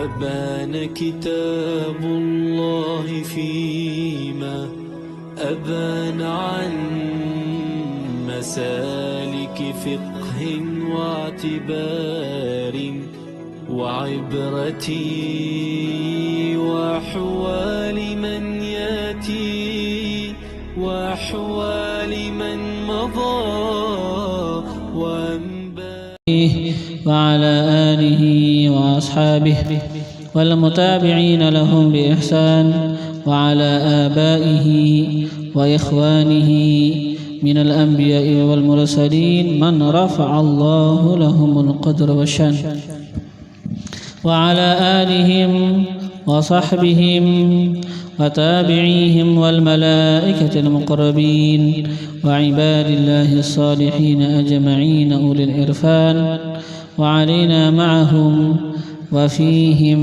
وبان كتاب الله فيما أبان عن مسالك فقه واعتبار وعبرة وأحوال من يأتي وأحوال من مضى وعلى آله وأصحابه والمتابعين لهم بإحسان وعلى آبائه وإخوانه من الأنبياء والمرسلين من رفع الله لهم القدر والشان وعلى آلهم وصحبهم وتابعيهم والملائكة المقربين وعباد الله الصالحين أجمعين أولي الإرفان وعلينا معهم وفيهم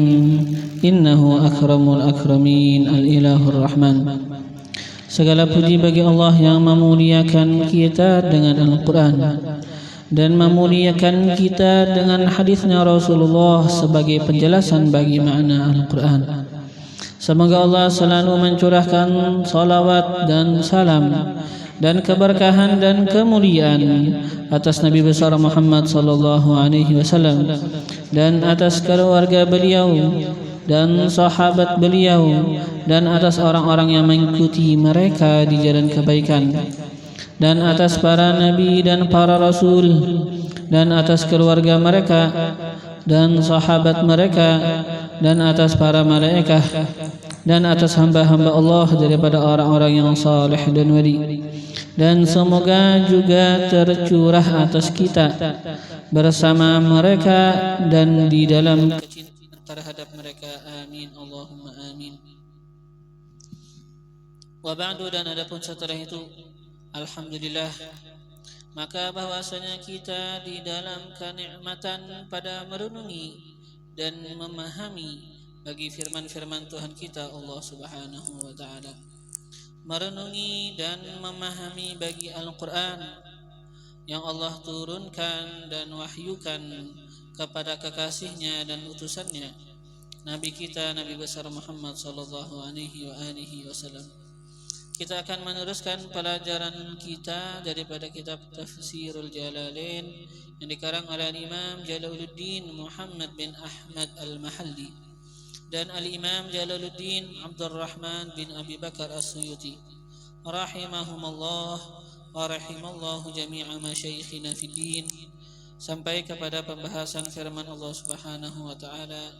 إنه أكرم الأكرمين الإله الرحمن. Segala puji bagi Allah yang memuliakan kita dengan Al-Quran dan memuliakan kita dengan hadisnya Rasulullah sebagai penjelasan bagi makna Al-Quran. Semoga Allah selalu mencurahkan salawat dan salam dan keberkahan dan kemuliaan atas Nabi besar Muhammad sallallahu alaihi wasallam dan atas keluarga beliau dan sahabat beliau dan atas orang-orang yang mengikuti mereka di jalan kebaikan dan atas para nabi dan para rasul dan atas keluarga mereka dan sahabat mereka dan atas para malaikat dan atas hamba-hamba Allah daripada orang-orang yang saleh dan wali, dan semoga juga tercurah atas kita bersama mereka dan di dalam kecintaan terhadap mereka. Amin Allahumma amin. Wa ba'du, dan adapun setelah itu, alhamdulillah, maka bahwasanya kita di dalam kenikmatan pada merenungi dan memahami bagi firman-firman Tuhan kita Allah Subhanahu wa taala, merenungi dan memahami bagi Al-Qur'an yang Allah turunkan dan wahyukan kepada kekasihnya dan utusannya Nabi kita Nabi besar Muhammad sallallahu alaihi wasallam. Kita akan meneruskan pelajaran kita daripada kitab Tafsirul Jalalain yang dikarang oleh Imam Jalaluddin Muhammad bin Ahmad Al-Mahalli dan Al-Imam Jalaluddin Abdurrahman bin Abi Bakar As-Suyuti rahimahumallah wa rahimallahu jami'a masyayikhina fid din, sampai kepada pembahasan firman Allah Subhanahu wa taala.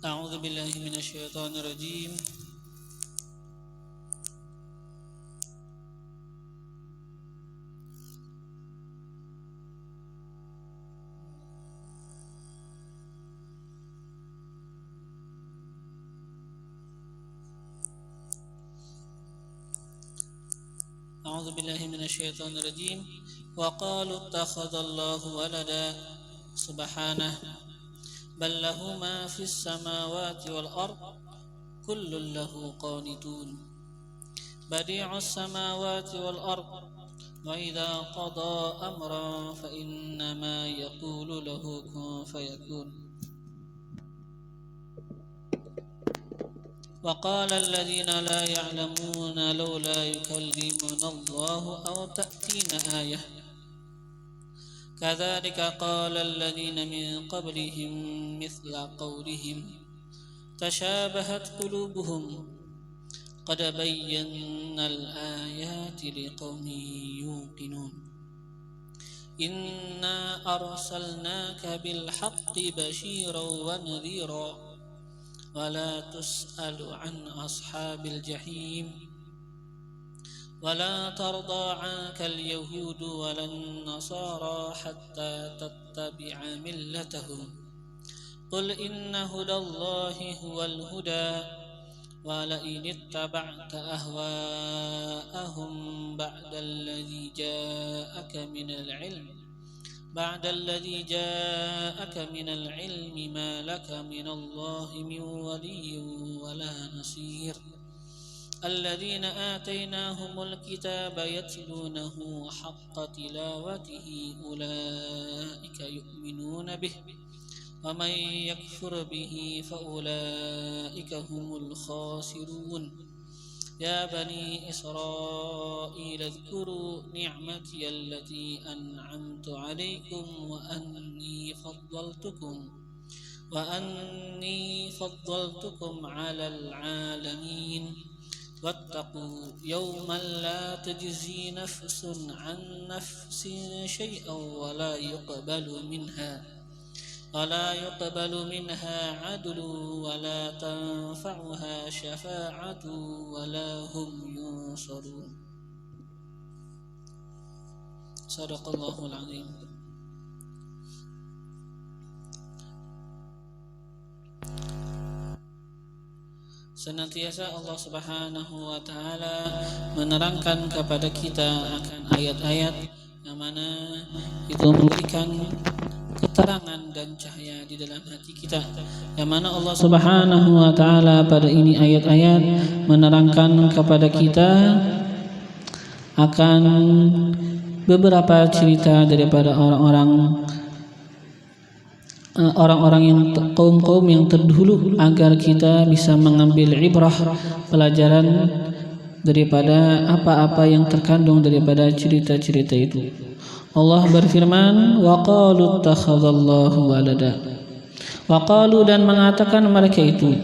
A'udzu billahi minasyaitonir rajim. أعوذ بالله من الشيطان الرجيم. وقالوا اتخذ الله ولدا سبحانه بل له ما في السماوات والأرض كل له قانتون بديع السماوات والأرض وإذا قضى أمرا فإنما يقول له كن فيكون. وقال الذين لا يعلمون لولا يكلمنا الله أو تأتينا آية كذلك قال الذين من قبلهم مثل قولهم تشابهت قلوبهم قد بينا الآيات لقوم يوقنون إنا أرسلناك بالحق بشيرا ونذيرا ولا تسأل عن أصحاب الجحيم ولا ترضى عنك اليهود ولا النصارى حتى تتبع ملتهم قل إن هدى الله هو الهدى ولئن اتبعت أهواءهم بعد الذي جاءك من العلم ما لك من الله من ولي ولا نصير الذين آتيناهم الكتاب يتلونه حق تلاوته أولئك يؤمنون به ومن يكفر به فأولئك هم الخاسرون يا بني إسرائيل اذكروا نعمتي التي أنعمت عليكم وأني فضلتكم على العالمين واتقوا يوما لا تجزي نفس عن نفس شيئا ولا يقبل منها عدل ولا تنفعها شفاعة ولا هم ينصرون صدق الله العظيم. Senantiasa Allah Subhanahu wa Ta'ala menerangkan kepada kita akan ayat-ayat yang mana itu memberikan keterangan dan cahaya di dalam hati kita, yang mana Allah Subhanahu wa Ta'ala pada ini ayat-ayat menerangkan kepada kita akan beberapa cerita daripada orang-orang yang kaum-kaum yang terdahulu, agar kita bisa mengambil ibrah, pelajaran daripada apa-apa yang terkandung daripada cerita-cerita itu. Allah berfirman, wa qalu ittakhadallahu walada. Wa qalu, dan mengatakan mereka itu.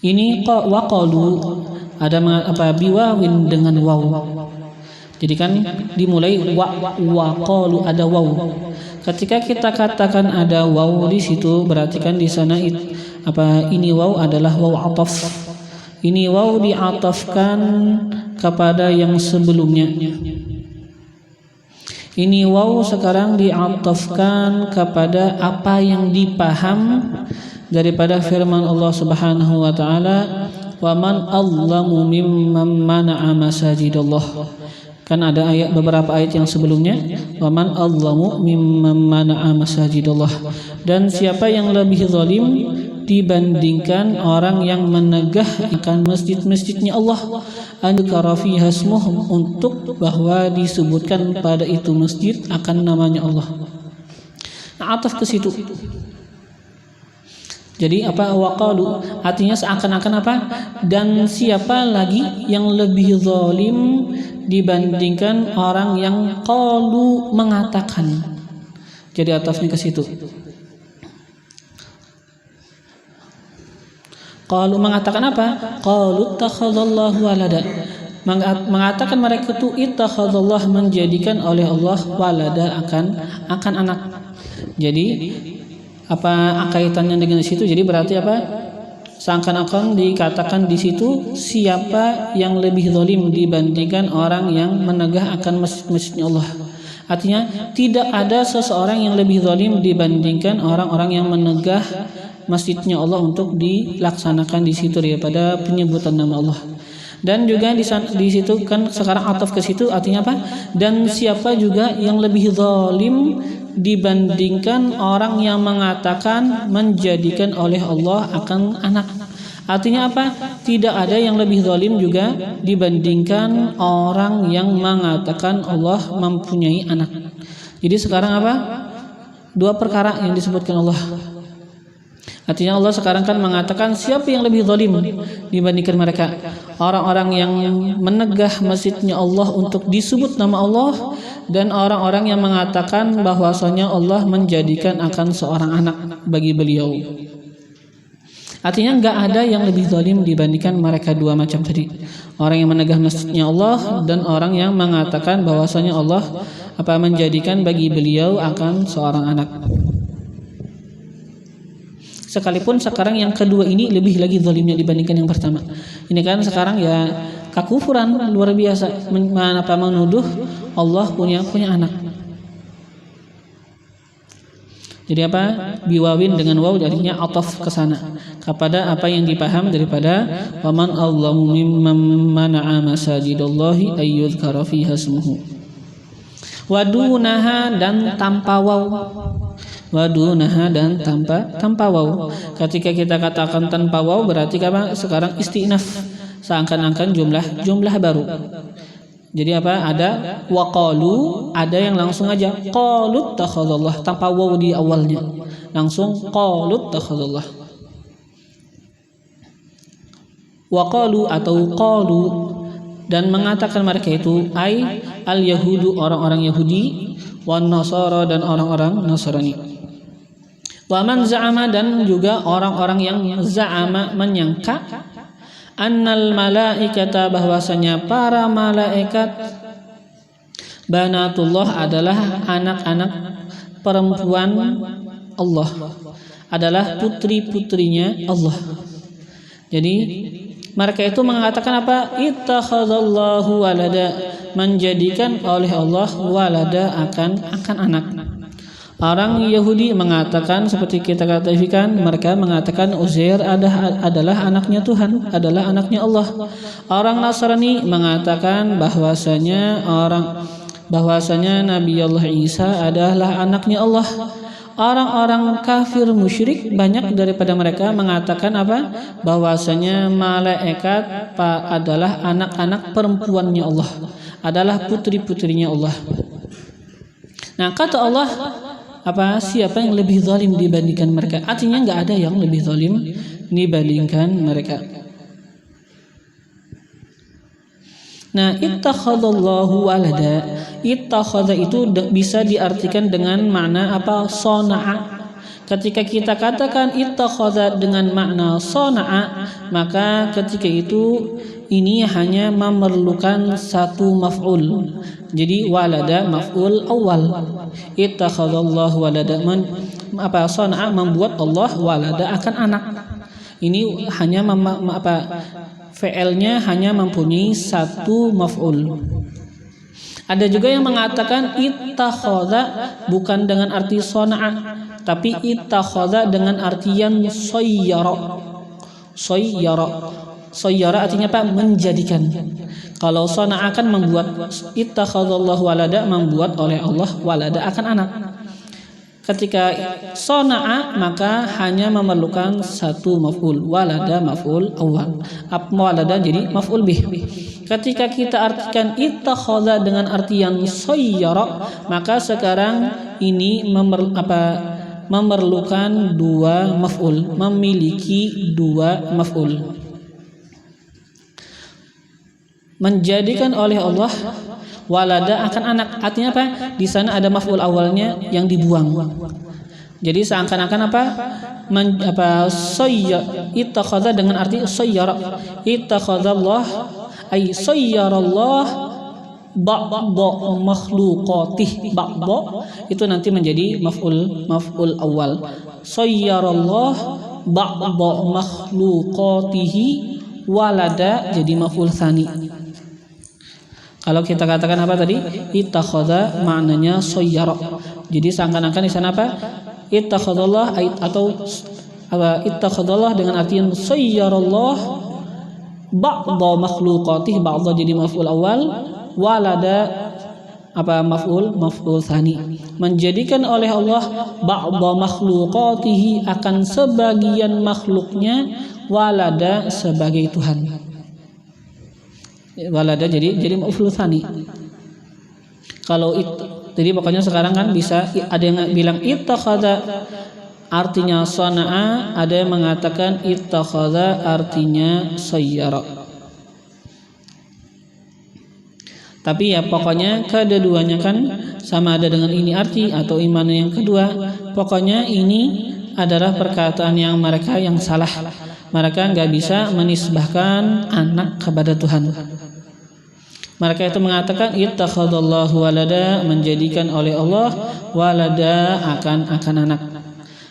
Ini wa qalu ada biwawin dengan waw. Jadi kan dimulai wa qalu, ada waw. Ketika kita katakan ada waw di situ, berarti kan di sana ini waw adalah waw ataf. Ini waw diatafkan kepada yang sebelumnya. Ini waw sekarang diatafkan kepada apa yang dipaham daripada firman Allah Subhanahu wa Ta'ala, wa man allamu mimman mana'a masajidallah. Kan ada beberapa ayat yang sebelumnya, wa man allamu mimman mana'a masajidallah. Dan siapa yang lebih zalim dibandingkan orang yang menegakkan masjid-masjidnya Allah, adzkara fiha ismuhu, untuk bahwa disebutkan pada itu masjid akan namanya Allah. Nah, ataf ke situ. Jadi waqalu artinya seakan-akan apa? Dan siapa lagi yang lebih zalim dibandingkan orang yang qalu mengatakan. Jadi atafnya ke situ. Qalu mengatakan apa? Qalu ittakhadallahu walada. Mengatakan mereka itu ittakhadallah, menjadikan oleh Allah walada akan anak. Jadi apa kaitannya dengan situ? Jadi berarti apa? Seakan-akan dikatakan di situ siapa yang lebih zalim dibandingkan orang yang menegah akan masjid-masjidnya Allah. Artinya tidak ada seseorang yang lebih zalim dibandingkan orang-orang yang menegah masjidnya Allah untuk dilaksanakan di situ daripada penyebutan nama Allah. Dan juga di situ kan sekarang ataf ke situ, artinya apa? Dan siapa juga yang lebih zalim dibandingkan orang yang mengatakan menjadikan oleh Allah akan anak. Artinya apa? Tidak ada yang lebih zalim juga dibandingkan orang yang mengatakan Allah mempunyai anak. Jadi sekarang apa? Dua perkara yang disebutkan Allah. Artinya Allah sekarang kan mengatakan siapa yang lebih zalim dibandingkan mereka, orang-orang yang menegah masjidnya Allah untuk disebut nama Allah, dan orang-orang yang mengatakan bahwasanya Allah menjadikan akan seorang anak bagi beliau. Artinya enggak ada yang lebih zalim dibandingkan mereka dua macam tadi, orang yang menegah masjidnya Allah dan orang yang mengatakan bahwasanya Allah menjadikan bagi beliau akan seorang anak. Sekalipun sekarang yang kedua ini lebih lagi zalimnya dibandingkan yang pertama. Ini kan sekarang ya kekufuran luar biasa, menuduh Allah punya anak. Jadi apa? Biwawin dengan waw, jadinya ataf ke sana kepada apa yang dipaham daripada waman allamu mimman mana'a masajidallahi ayyudhkara fiha ismuhu. Wadunaha, dan tanpa waw. Wadunaha, dan tanpa waw. Ketika kita katakan tanpa waw berarti apa? Sekarang istinaf. seakan-akan jumlah baru. Jadi apa? Ada waqalu, ada yang langsung aja qalut takhadallah tanpa waw di awalnya. Langsung qalut takhadallah. Waqalu atau qalu, dan mengatakan mereka itu ai al-yahudu, orang-orang Yahudi, wan nasara, dan orang-orang Nasrani. Wa man za'ama, dan juga orang-orang yang za'ama, menyangka, annal malaikata, bahwasanya para malaikat, banatullah, adalah anak-anak perempuan Allah, adalah putri-putrinya Allah. Jadi mereka itu mengatakan apa? Ittakhadallahu walada, menjadikan oleh Allah walada, akan anak. Orang Yahudi mengatakan seperti kita katakan, mereka mengatakan Uzair adalah anaknya Tuhan, adalah anaknya Allah. Orang Nasrani mengatakan bahwasanya Nabi Allah Isa adalah anaknya Allah. Orang-orang kafir musyrik banyak daripada mereka mengatakan apa? Bahwasanya malaikat adalah anak-anak perempuannya Allah, adalah putri-putrinya Allah. Nah, kata Allah, apa, siapa yang lebih zalim dibandingkan mereka? Artinya enggak ada yang lebih zalim dibandingkan mereka. Nah, ittakhadallahu walada, ittakhadha itu bisa diartikan dengan makna apa? Sona'a. Ketika kita katakan ittakhadha dengan makna sona'a, maka ketika itu ini hanya memerlukan satu maf'ul. Jadi walada maf'ul awal. Ittakhadallahu walada, sona'a, membuat Allah walada, akan anak. Ini hanya fi'ilnya hanya mempunyai satu maf'ul. Ada juga yang mengatakan ittakhadha bukan dengan arti sona'a, tapi ittakhadha dengan artian sayyara. Sayyara artinya apa? Menjadikan. Kalau sona'a akan membuat, ittakhadallahu walada, membuat oleh Allah walada, akan anak. Ketika sona'a maka hanya memerlukan satu maf'ul, walada maf'ul awal, walada jadi maf'ul bih. Ketika kita artikan ittakhadha dengan artian sayyara, maka sekarang ini memerlukan dua maf'ul, memiliki dua maf'ul. Menjadikan oleh Allah walada, akan anak. Artinya apa? Di sana ada maf'ul awalnya yang dibuang. Jadi seakan-akan ittakhadha dengan arti sayyara. Ittakhadallah ay sayyarallah ba'dha makhluqatih. Ba'dha itu nanti menjadi maf'ul awal. Sayyarallah ba'dha makhluqatihi walada jadi maf'ul tsani. Kalau kita katakan apa tadi? Ittakhadha maknanya sayyara. Jadi seakan-akan di sana apa? Ittakhadallah atau ittakhadallah dengan artian sayyarallah ba'dha makhluqatih, ba'dha jadi maf'ul awal, walada maf'ul tsani. Menjadikan oleh Allah ba'dha makhluqatihi, akan sebagian makhluknya, walada sebagai Tuhan. Walada jadi maf'ul tsani. Kalau jadi pokoknya sekarang kan bisa ada yang bilang ittakhadha artinya sana'a, ada yang mengatakan ittakhadha artinya sayyara. Tapi ya pokoknya kedua-duanya kan sama, ada dengan ini arti atau iman yang kedua. Pokoknya ini adalah perkataan yang mereka yang salah. Mereka nggak bisa menisbahkan anak kepada Tuhan. Mereka itu mengatakan ittakhadallahu walada, menjadikan oleh Allah walada, akan anak.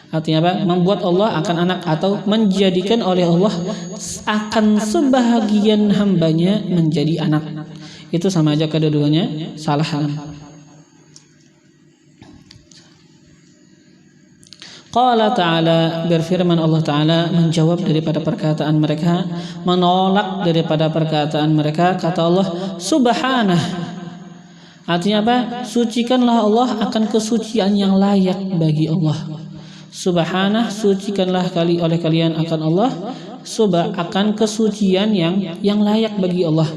Artinya apa? Membuat Allah akan anak, atau menjadikan oleh Allah akan sebahagian hambanya menjadi anak. Itu sama aja, kedua-duanya salah. Qala ta'ala, berfirman Allah Ta'ala menjawab daripada perkataan mereka, menolak daripada perkataan mereka. Kata Allah, subhanah. Artinya apa? Sucikanlah Allah akan kesucian yang layak bagi Allah. Subhanah, sucikanlah oleh kalian akan Allah akan kesucian yang layak bagi Allah.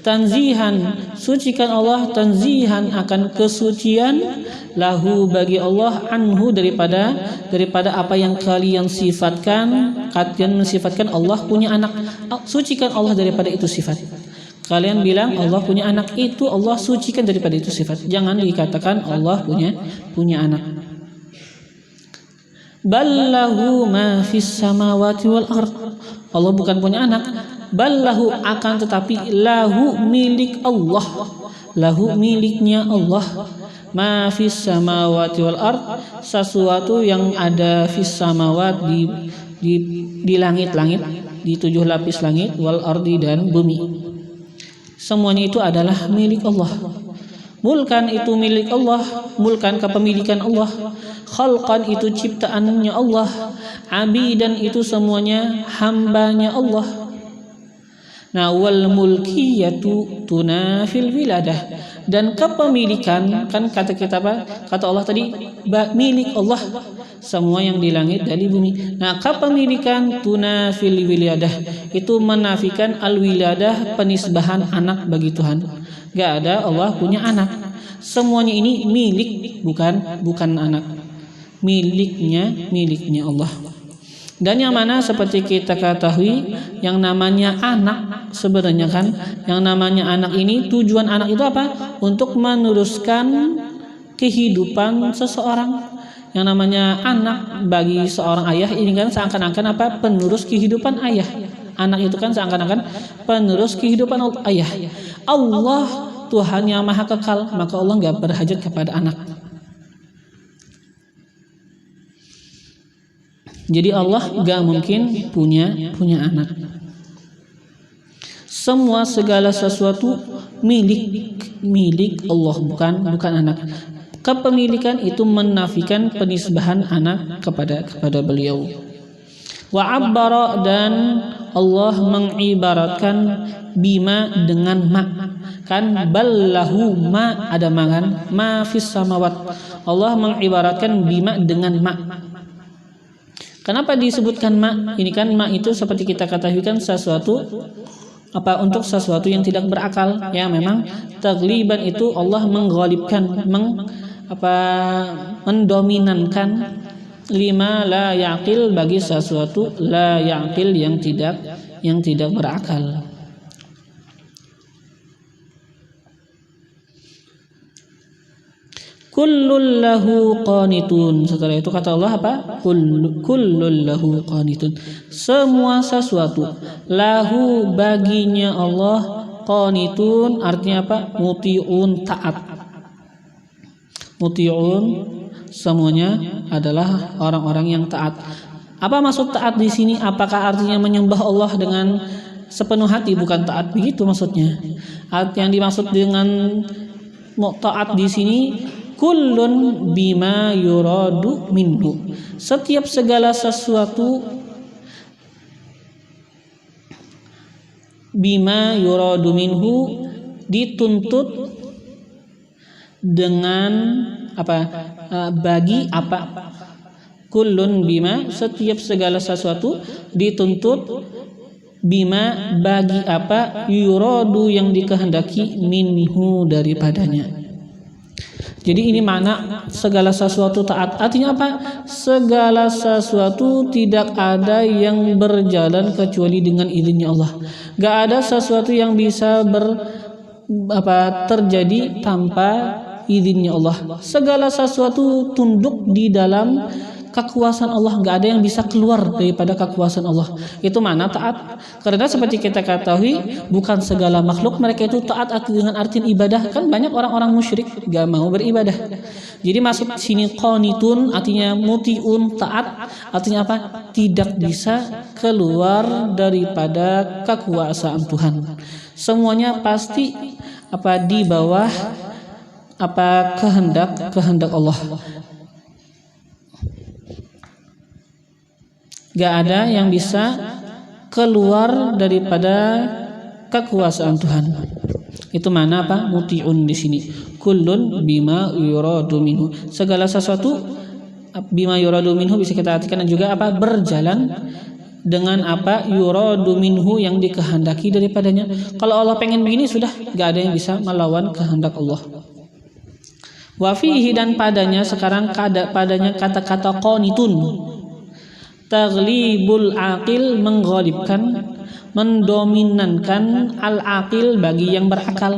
Tanzihan, sucikan Allah, tanzihan akan kesucian, lahu bagi Allah, anhu daripada apa yang kalian sifatkan. Kalian mensifatkan Allah punya anak, sucikan Allah daripada itu sifat. Kalian bilang Allah punya anak, itu Allah sucikan daripada itu sifat. Jangan dikatakan Allah punya anak. Ballahu ma fis samawati wal ard. Allah bukan punya anak. Ballahu akan tetapi lahu milik Allah. Lahu miliknya Allah. Ma fis samawati wal ard, sesuatu yang ada fis samawat di langit-langit, di 7 lapis langit, wal ardi dan bumi. Semuanya itu adalah milik Allah. Mulkan itu milik Allah, mulkan kepemilikan Allah. Khalqan itu ciptaannya Allah. Abidan itu semuanya hambanya Allah. Nah, wal mulkiyatu tunafil wiladah, dan kepemilikan, kan kata kita apa? Kata Allah tadi milik Allah, semua yang di langit dan di bumi. Nah, kepemilikan tunafil wiladah itu menafikan al wiladah, penisbahan anak bagi Tuhan. Gak ada Allah punya anak. Semuanya ini milik, bukan anak. Miliknya Allah. Dan yang mana seperti kita ketahui, yang namanya anak sebenarnya kan, yang namanya anak ini, tujuan anak itu apa? Untuk meneruskan kehidupan seseorang. Yang namanya anak bagi seorang ayah ini kan seakan-akan apa? Penerus kehidupan ayah. Anak itu kan seakan-akan penerus kehidupan ayah. Allah Tuhan yang maha kekal, maka Allah gak berhajat kepada anak. Jadi Allah gak mungkin punya anak. Semua segala sesuatu milik Allah, bukan anak. Kepemilikan itu menafikan penisbahan anak kepada beliau. Wa abbara, dan Allah mengibaratkan bima dengan ma. Kan ballahu ma, ada mangan ma fis samawat. Allah mengibaratkan bima dengan ma. Kenapa disebutkan ma? Ini kan ma itu seperti kita ketahui kan sesuatu apa, untuk sesuatu yang tidak berakal. Ya, memang tagliban itu Allah mengghalibkan, mendominankan lima la yaqil, bagi sesuatu la yaqil yang tidak berakal. Kullun lahu qanitun. Setelah itu kata Allah apa? Kullun lahu qanitun. Semua sesuatu lahu baginya Allah, qanitun artinya apa? Muti'un, taat. Muti'un semuanya adalah orang-orang yang taat. Apa maksud taat di sini? Apakah artinya menyembah Allah dengan sepenuh hati? Bukan taat begitu maksudnya. Yang dimaksud dengan taat di sini, kullun bima yuradu minhu. Setiap segala sesuatu bima yuradu minhu dituntut dengan apa? Bagi apa? Kullun bima, setiap segala sesuatu dituntut bima, bagi apa? Yuradu, yang dikehendaki, minhu, daripadanya. Jadi ini makna segala sesuatu taat. Artinya apa? Segala sesuatu tidak ada yang berjalan kecuali dengan izinnya Allah. Gak ada sesuatu yang bisa terjadi tanpa izinnya Allah. Segala sesuatu tunduk di dalam kekuasaan Allah. Gak ada yang bisa keluar daripada kekuasaan Allah. Itu mana taat. Karena seperti kita ketahui, bukan segala makhluk mereka itu taat dengan artian ibadah. Kan banyak orang-orang musyrik gak mau beribadah. Jadi maksud sini qanitun artinya mutiun, taat. Artinya apa? Tidak bisa keluar daripada kekuasaan Tuhan. Semuanya pasti di bawah kehendak Allah. Gak ada yang bisa keluar daripada kekuasaan Tuhan. Itu mana apa? Muti'un di sini. Kullun bima yuradu minhu. Segala sesuatu bima yuradu minhu bisa kita artikan juga apa? Berjalan dengan apa yuradu minhu yang dikehendaki daripadanya. Kalau Allah pengen begini sudah, gak ada yang bisa melawan kehendak Allah. Wa fihi dan padanya sekarang padanya kata-kata qanitun, taglibul aqil mengghalibkan, mendominankan al-aqil bagi yang berakal.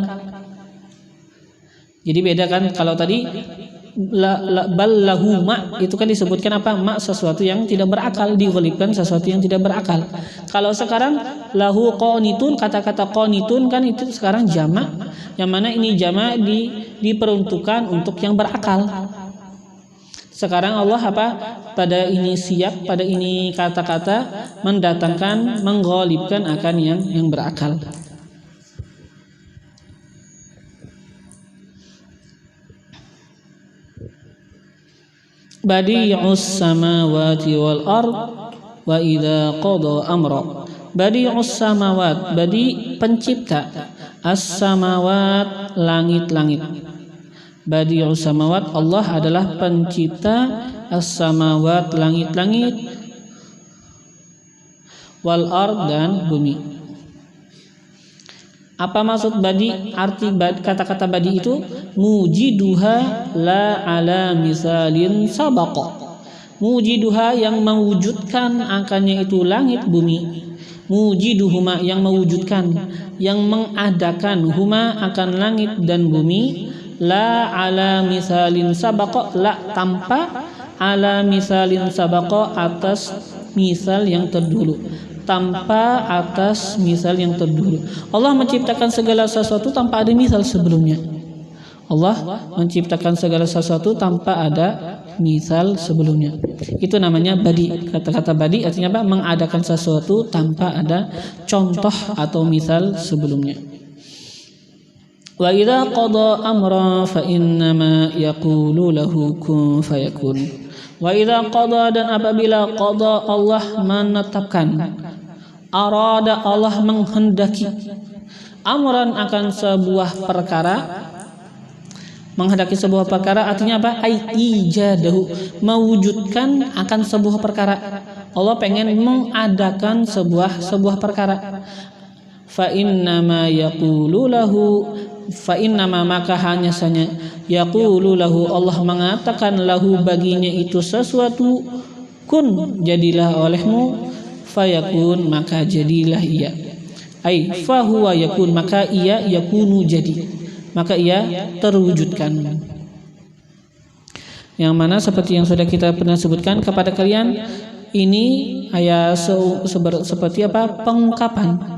Jadi beda kan kalau tadi ballahu ma itu kan disebutkan apa? Ma sesuatu yang tidak berakal, dighalibkan sesuatu yang tidak berakal. Kalau sekarang lahu qanitun, kata-kata qanitun kan itu sekarang jamak, yang mana ini jamak diperuntukkan untuk yang berakal. Sekarang Allah apa? Pada ini siap, pada ini kata-kata mendatangkan, mengghalibkan akan yang berakal. Badi'us samawati wal ard wa idza qada amra. Badi'us samawat, badi pencipta, as-samawat langit-langit. Badi'us samawat, Allah adalah pencipta as-samawat langit-langit, wal ard dan bumi. Apa maksud badi? Arti kata-kata badi itu mujiduha la ala misalin sabaqa. Mujiduha yang mewujudkan akannya itu langit bumi. Mujiduhuma yang mewujudkan, yang mengadakan huma akan langit dan bumi. La ala misalin sabaqa, la tanpa ala misalin sabaqa atas misal yang terdahulu, tanpa atas misal yang terdahulu. Allah menciptakan segala sesuatu tanpa ada misal sebelumnya. Allah menciptakan segala sesuatu tanpa ada misal sebelumnya. Itu namanya badi. Kata-kata badi artinya apa? Mengadakan sesuatu tanpa ada contoh atau misal sebelumnya. Wa idza qada amra fa innama yaqulu lahu kun fayakun. Wa idza qada, dan apabila qada Allah menetapkan, arada Allah menghendaki, amran akan sebuah perkara, menghendaki sebuah perkara artinya apa? Ai ijadahu, mewujudkan akan sebuah perkara. Allah pengen mengadakan sebuah perkara. Fa innama yaqulu lahu, fa innama maka hanya saja yaqulu lahu, Allah mengatakan lahu baginya itu sesuatu, kun jadilah olehmu, fayakun maka jadilah ia. Ai fa huwa yakun, maka ia yakunu jadi, maka ia terwujudkan. Yang mana seperti yang sudah kita pernah sebutkan kepada kalian, ini ayat seperti apa? Pengungkapan.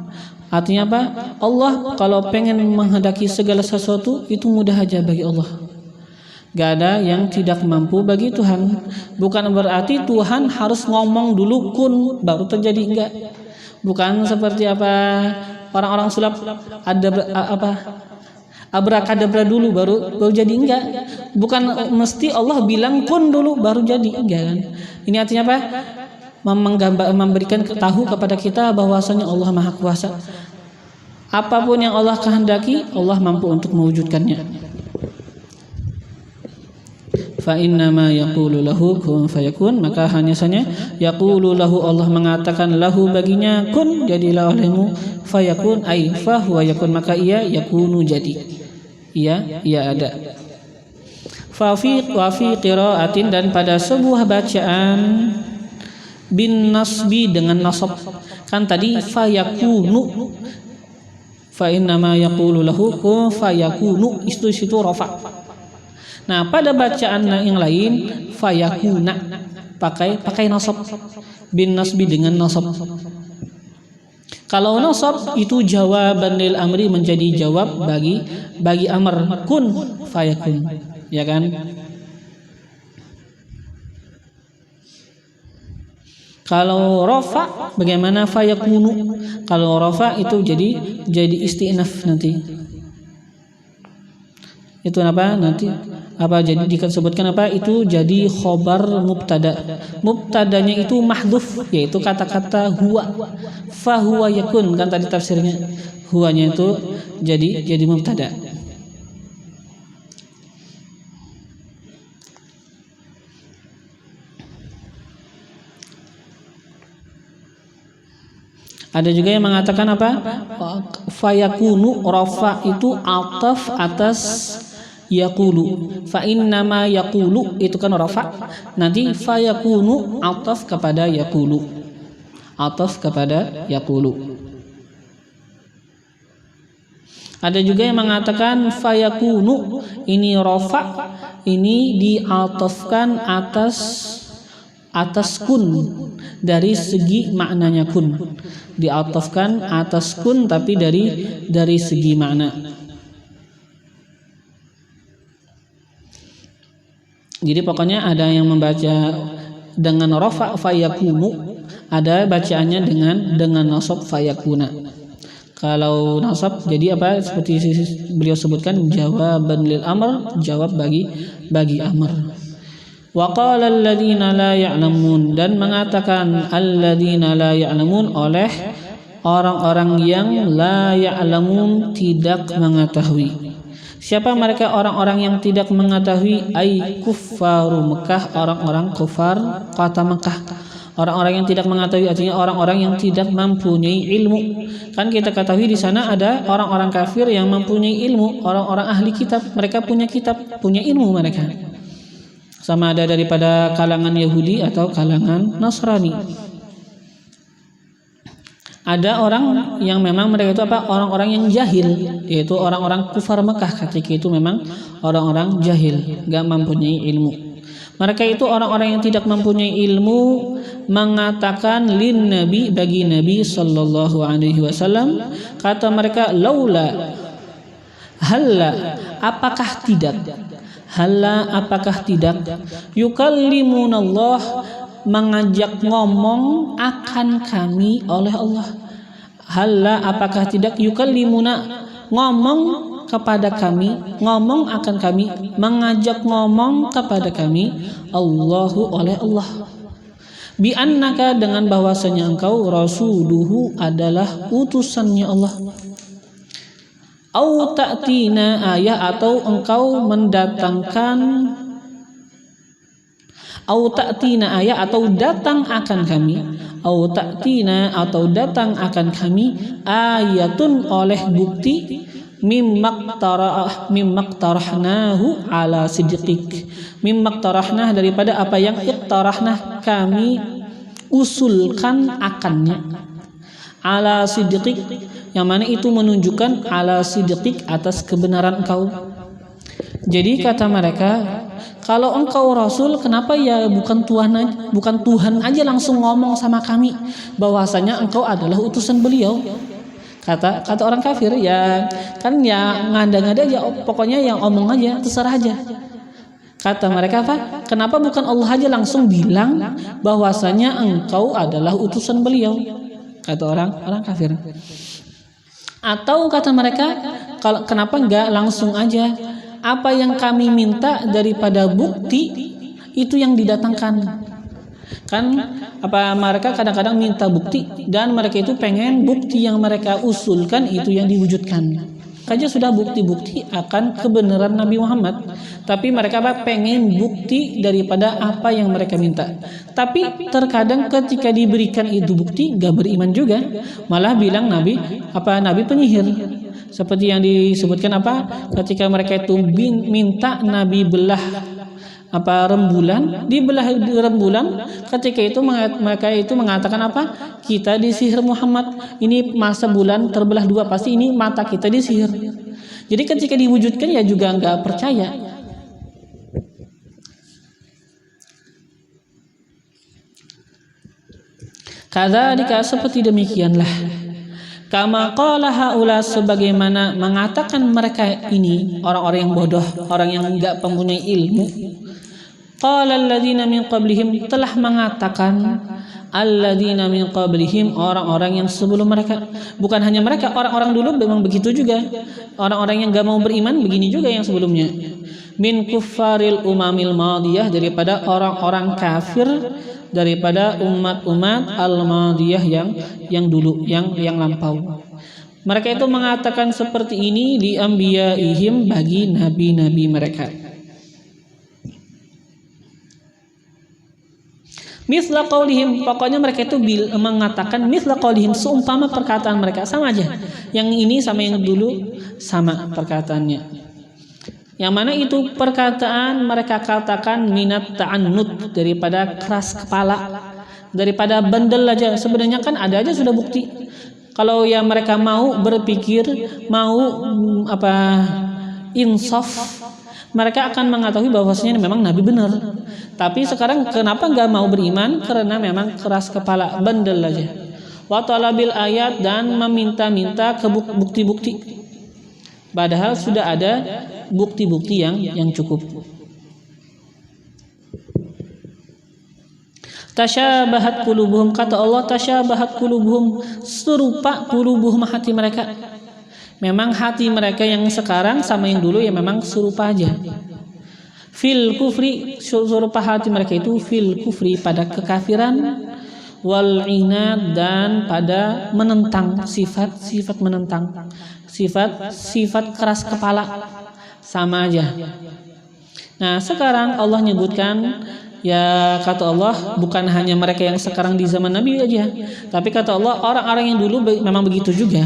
Artinya apa? Allah kalau pengen menghendaki segala sesuatu itu mudah aja bagi Allah. Gak ada yang tidak mampu bagi Tuhan. Bukan berarti Tuhan harus ngomong dulu kun baru terjadi, enggak. Bukan seperti apa orang-orang sulap ada apa abrakadabra dulu baru jadi, enggak. Bukan mesti Allah bilang kun dulu baru jadi, enggak kan. Ini artinya apa? Memberikan tahu kepada kita bahwasanya Allah Maha Kuasa. Apapun yang Allah kehendaki, Allah mampu untuk mewujudkannya. Fa innama yaqulu lahu kun fayakun, maka hanya saja yaqulu lahu, Allah mengatakan lahu baginya, kun jadilah olehmu, fayakun ai fa huwa yakun, maka ia yakunu jadi. Ia ada. Fa fi qiraatin, dan pada sebuah bacaan bin nasbi dengan nasab, kan tadi fayakunu, fa innama yaqulu lahu kun fayakunu, itu situ rafa. Nah pada bacaan yang lain fayakuna pakai nasab, bin nasbi dengan nasab. Kalau nasab itu jawaban lil amri, menjadi jawab bagi amr, kun fayakun, ya kan. Kalau rafa bagaimana? Fayakunu. Kalau rafa itu jadi istinaf nanti. Itu apa nanti? Apa jadi disebutkan apa? Itu jadi khobar mubtada. Mubtadanya itu mahdhuf, yaitu kata-kata huwa. Fa huwa yakun, kan tadi tafsirnya. Huwanya itu jadi mubtada. Ada juga yang mengatakan apa? Fayakunu, rafa itu ataf atas yaqulu. Fa innama yaqulu itu kan rafa. Nanti fayakunu ataf kepada yaqulu. Ataf kepada yaqulu. Ada juga yang mengatakan fayakunu ini rafa, ini diatafkan atas kun dari segi maknanya kun. Diatafkan atas kun tapi dari segi makna. Jadi pokoknya ada yang membaca dengan rafa fayakunu, ada bacaannya dengan nasab fayakuna. Kalau nasab jadi apa? Seperti beliau sebutkan, jawaban lil amr, jawab bagi amr. Wa qala alladziina la ya'lamun, dan mengatakan alladziina la ya'lamun oleh orang-orang yang la ya'lamun tidak mengetahui. Siapa mereka orang-orang yang tidak mengetahui? Ai kuffaru Mekah, orang-orang kufar kota Mekah. Orang-orang yang tidak mengetahui artinya orang-orang yang tidak mempunyai ilmu. Kan kita ketahui di sana ada orang-orang kafir yang mempunyai ilmu, orang-orang ahli kitab, mereka punya kitab, punya ilmu mereka. Sama ada daripada kalangan Yahudi atau kalangan Nasrani. Ada orang yang memang mereka itu apa? Orang-orang yang jahil, yaitu orang-orang kufar Mekah ketika itu memang orang-orang jahil, enggak mempunyai ilmu. Mereka itu orang-orang yang tidak mempunyai ilmu mengatakan lin nabi, bagi Nabi sallallahu alaihi wasallam, kata mereka laula, halla, apakah tidak, halla, apakah tidak, yukallimunallah, mengajak ngomong akan kami oleh Allah. Halla, apakah tidak, yukallimuna, ngomong kepada kami, ngomong akan kami, mengajak ngomong kepada kami Allahu oleh Allah. Bi annaka, dengan bahwasanya engkau rasuluhu adalah utusannya Allah. Au ta'tina ayah, atau engkau mendatangkan, au ta'tina ayah, atau datang akan kami, au ta'tina, atau datang akan kami, ayatun, oleh bukti, mimmaktarahnahu ala sidqik, mimmaktarahna, daripada apa yang iktarahna, kami usulkan akannya, ala sidqik, yang mana itu menunjukkan ala sidqik, atas kebenaran engkau. Jadi kata mereka, kalau engkau rasul, kenapa ya bukan Tuhan aja langsung ngomong sama kami bahwasanya engkau adalah utusan beliau. Kata orang kafir, ya kan ya ngada-ngada aja, pokoknya yang omong aja, terserah aja. Kata mereka apa? Kenapa bukan Allah aja langsung bilang bahwasanya engkau adalah utusan beliau? Kata orang kafir. Atau kata mereka, kalau kenapa enggak langsung aja, apa yang kami minta daripada bukti itu yang didatangkan. Kan apa, mereka kadang-kadang minta bukti dan mereka itu pengen bukti yang mereka usulkan itu yang diwujudkan. Saja sudah bukti-bukti akan kebenaran Nabi Muhammad, tapi mereka pengen bukti daripada apa yang mereka minta. Tapi terkadang ketika diberikan itu bukti gak beriman juga, malah bilang Nabi penyihir. Seperti yang disebutkan ketika mereka itu minta Nabi belah rembulan, dibelah rembulan, ketika itu mereka itu mengatakan kita disihir Muhammad, ini masa bulan terbelah dua, pasti ini mata kita disihir. Jadi ketika diwujudkan ya juga nggak percaya. Kadzalika, seperti demikianlah, kama qala haula, sebagaimana mengatakan mereka ini, orang-orang yang bodoh, orang yang enggak mempunyai ilmu. Qala alladzina min qablihim, telah mengatakan alladzina min qablihim, orang-orang yang sebelum mereka. Bukan hanya mereka, orang-orang dulu memang begitu juga. Orang-orang yang enggak mau beriman begini juga yang sebelumnya. Min kuffaril umamil madiyah, daripada orang-orang kafir, daripada umat-umat al-madiyah yang dulu, yang lampau. Mereka itu mengatakan seperti ini di anbiyaihim, bagi nabi-nabi mereka. Mithla qaulihim, pokoknya mereka itu mengatakan mithla qaulihim, seumpama perkataan mereka, sama aja. Yang ini sama yang dulu sama perkataannya. Yang mana itu perkataan mereka katakan minat ta'annud, daripada keras kepala, daripada bandel aja. Sebenarnya kan ada aja sudah bukti. Kalau yang mereka mau berpikir, mau insaf, mereka akan mengetahui bahwasanya memang Nabi benar. Tapi sekarang kenapa nggak mau beriman? Karena memang keras kepala, bandel aja. Wa talabil ayat, dan meminta-minta ke bukti-bukti. Padahal sudah ada bukti-bukti yang cukup. Tasyabahat qulubuhum, kata Allah, tasyabahat qulubuhum, serupa qulubuhum, hati mereka. Memang hati mereka yang sekarang sama yang dulu ya memang serupa aja. Fil kufri, serupa hati mereka itu fil kufri, pada kekafiran, wal inad, dan pada menentang, sifat menentang, sifat keras kepala, sama aja. Nah, sekarang Allah nyebutkan, ya kata Allah, bukan hanya mereka yang sekarang di zaman Nabi aja, tapi kata Allah orang-orang yang dulu memang begitu juga.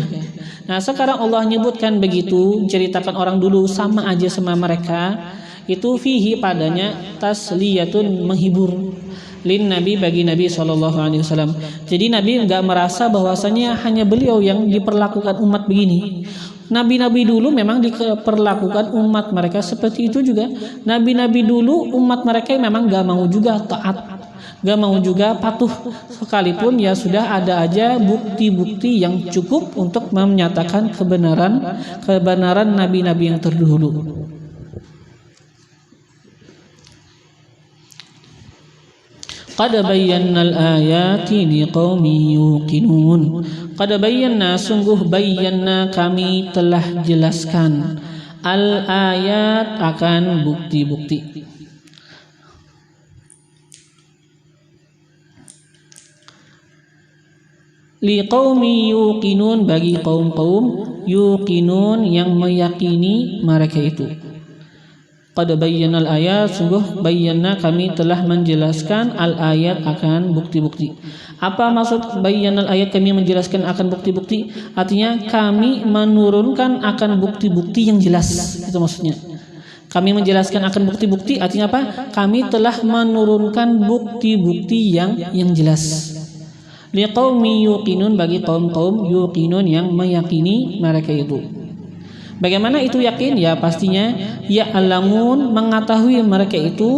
Nah, sekarang Allah nyebutkan begitu, ceritakan orang dulu sama aja sama mereka. Itu fihi, padanya tasliyatun, menghibur, lin Nabi, bagi Nabi SAW. Jadi Nabi nggak merasa bahwasanya hanya beliau yang diperlakukan umat begini. Nabi-nabi dulu memang diperlakukan umat mereka seperti itu juga. Nabi-nabi dulu umat mereka memang gak mau juga taat, gak mau juga patuh, sekalipun ya sudah ada aja bukti-bukti yang cukup untuk menyatakan kebenaran nabi-nabi yang terdahulu. Qad bayyana al-ayati liqaumin yuqinun. Qad bayyana, sungguh bayyana, kami telah jelaskan, al-ayat, akan bukti-bukti. Liqaumin yuqinun, bagi kaum-kaum yuqinun, yang meyakini mereka itu. Qad bayyana al-ayat, sungguh bayyana, kami telah menjelaskan, al-ayat, akan bukti-bukti. Apa maksud bayyana al-ayat, kami menjelaskan akan bukti-bukti? Artinya kami menurunkan akan bukti-bukti yang jelas. Itu maksudnya. Kami menjelaskan akan bukti-bukti, artinya apa? Kami telah menurunkan bukti-bukti yang jelas. Liqaumin yuqinun, bagi kaum-kaum yuqinun, yang meyakini mereka itu. Bagaimana itu yakin? Ya pastinya ya'lamun, mengetahui mereka itu,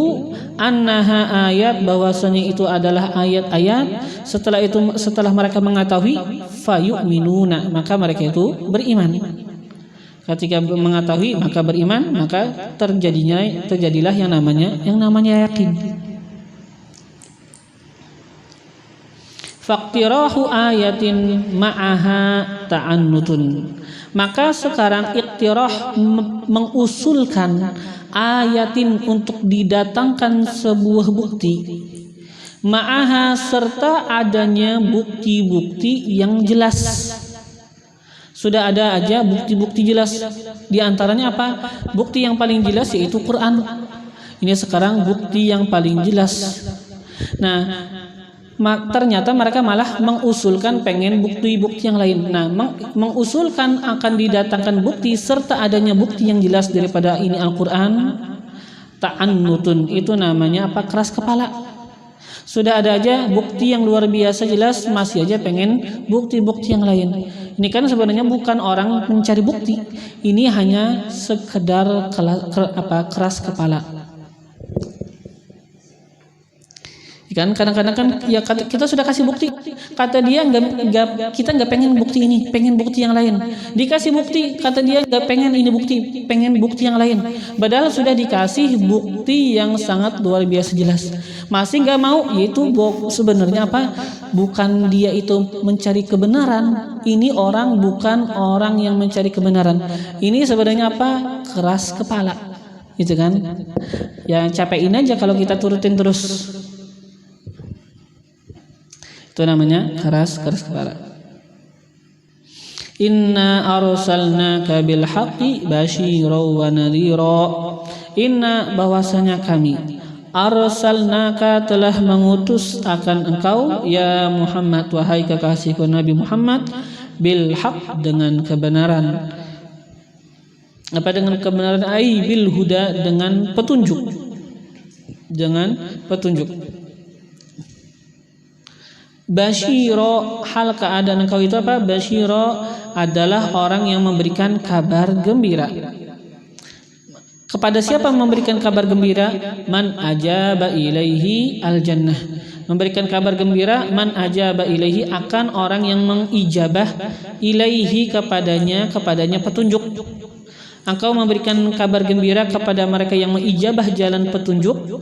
annaha ayat, bahwasanya itu adalah ayat-ayat. Setelah mereka mengetahui, fayu'minuna, maka mereka itu beriman. Ketika mengetahui maka beriman, maka terjadilah yang namanya yakin. Faqtirahu ayatin ma'aha ta'annutun. Maka sekarang iktirah, mengusulkan, ayatin, untuk didatangkan sebuah bukti, ma'aha, serta adanya bukti-bukti yang jelas. Sudah ada aja bukti-bukti jelas. Di antaranya apa? Bukti yang paling jelas yaitu Quran. Ini sekarang bukti yang paling jelas. Nah, ternyata mereka malah mengusulkan pengen bukti-bukti yang lain. Nah, mengusulkan akan didatangkan bukti serta adanya bukti yang jelas daripada ini Al-Quran, ta'annutun, itu namanya apa? Keras kepala. Sudah ada aja bukti yang luar biasa jelas, masih aja pengen bukti-bukti yang lain. Ini kan sebenarnya bukan orang mencari bukti, ini hanya sekedar keras kepala. Kan kadang-kadang kan ya kita sudah kasih bukti, kata dia kita nggak pengen bukti ini, pengen bukti yang lain. Dikasih bukti, kata dia nggak pengen ini bukti, pengen bukti yang lain. Padahal sudah dikasih bukti yang sangat luar biasa jelas, masih nggak mau. Yaitu sebenarnya apa? Bukan dia itu mencari kebenaran. Ini orang bukan orang yang mencari kebenaran. Ini sebenarnya apa? Keras kepala, gitu kan? Ya capein aja kalau kita turutin terus. Itu namanya keras kepala. Inna arsalnaka bil haqqi basyiran wa nadhira. Inna, bahwasanya kami, arsalnaka telah mengutus akan engkau ya Muhammad wahai kekasihku Nabi Muhammad bil haq dengan kebenaran. Apa dengan kebenaran? Ai bil huda dengan petunjuk. Dengan petunjuk. Basyiro hal keadaan engkau itu apa? Basyiro adalah orang yang memberikan kabar gembira. Kepada siapa memberikan kabar gembira? Man ajaba ilaihi al-jannah. Memberikan kabar gembira man ajaba ilaihi akan orang yang mengijabah ilaihi kepadanya petunjuk. Engkau memberikan kabar gembira kepada mereka yang mengijabah jalan petunjuk.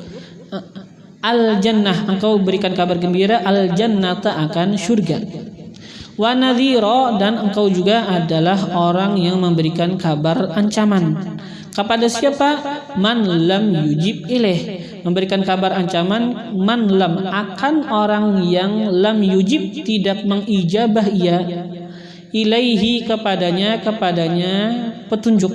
Al-jannah, engkau berikan kabar gembira al-jannata akan syurga. Wa nadhira, dan engkau juga adalah orang yang memberikan kabar ancaman. Kepada siapa? Man lam yujib ilaih. Memberikan kabar ancaman man lam akan orang yang lam yujib tidak mengijabah ia ilaihi kepadanya petunjuk.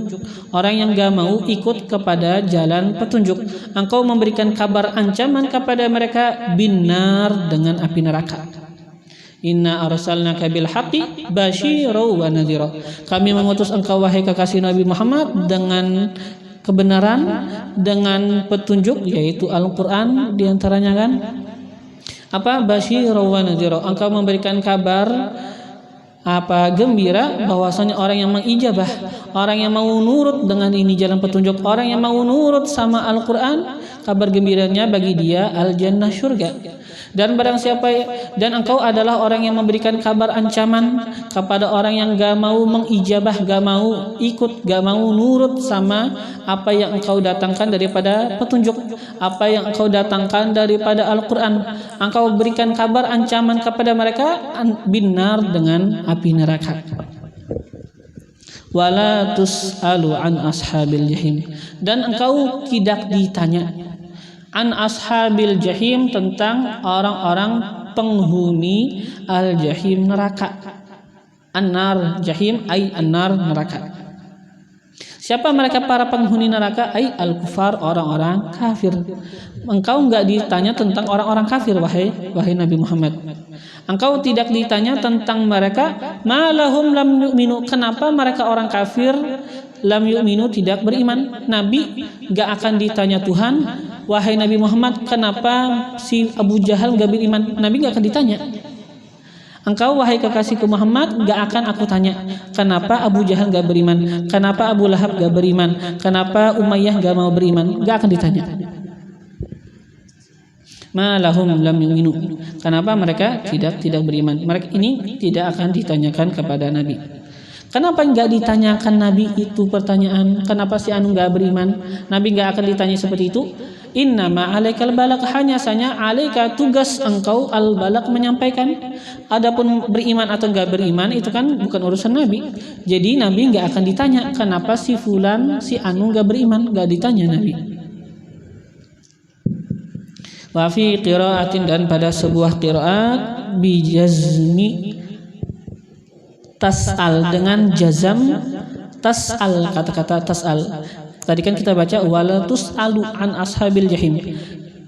Orang yang gak mau ikut kepada jalan petunjuk. Engkau memberikan kabar ancaman kepada mereka binar dengan api neraka. Inna arsalnaka bil haqqi basyira wa nadhira. Kami mengutus engkau wahai kekasih Nabi Muhammad dengan kebenaran, dengan petunjuk yaitu Al-Qur'an di antaranya kan. Apa basyira wa nadhira? Engkau memberikan kabar gembira bahwasanya orang yang mengijabah, orang yang mau nurut dengan ini jalan petunjuk, orang yang mau nurut sama Al-Qur'an, kabar gembiranya bagi dia al-jannah syurga. Dan barang siapa dan engkau adalah orang yang memberikan kabar ancaman kepada orang yang gak mau mengijabah, gak mau ikut, gak mau nurut sama apa yang engkau datangkan daripada petunjuk, apa yang engkau datangkan daripada Al-Qur'an. Engkau berikan kabar ancaman kepada mereka binar dengan api neraka. Wala tus'alu an ashabil jahim, dan engkau tidak ditanya an ashabil jahim tentang orang-orang penghuni al-jahim neraka. An-nar jahim ay an-nar neraka. Siapa mereka para penghuni neraka? Ay al-kufar, orang-orang kafir. Engkau enggak ditanya tentang orang-orang kafir wahai Nabi Muhammad. Engkau tidak ditanya tentang mereka. Malahum lam yu'minu, kenapa mereka orang kafir lam yu'minu tidak beriman? Nabi enggak akan ditanya Tuhan, wahai Nabi Muhammad, kenapa si Abu Jahal gak beriman? Nabi gak akan ditanya. Engkau wahai kekasihku Muhammad, gak akan aku tanya kenapa Abu Jahal gak beriman, kenapa Abu Lahab gak beriman, kenapa Umayyah gak mau beriman. Gak akan ditanya. Ma lahum lam yu'minu, kenapa mereka tidak beriman. Mereka ini tidak akan ditanyakan kepada Nabi. Kenapa enggak ditanyakan Nabi itu pertanyaan? Kenapa si anu enggak beriman? Nabi enggak akan ditanya seperti itu. Innama alaikal balak, hanya saja alaika tugas engkau al balak menyampaikan. Adapun beriman atau enggak beriman itu kan bukan urusan Nabi. Jadi Nabi enggak akan ditanya kenapa si fulan si anu enggak beriman, enggak ditanya Nabi. Wa fi qiraatin, dan pada sebuah qiraat bi jazmi tas'al, dengan jazam tas'al, kata-kata tas'al. Tadi kan kita baca wala tus'alu an ashabil jahim.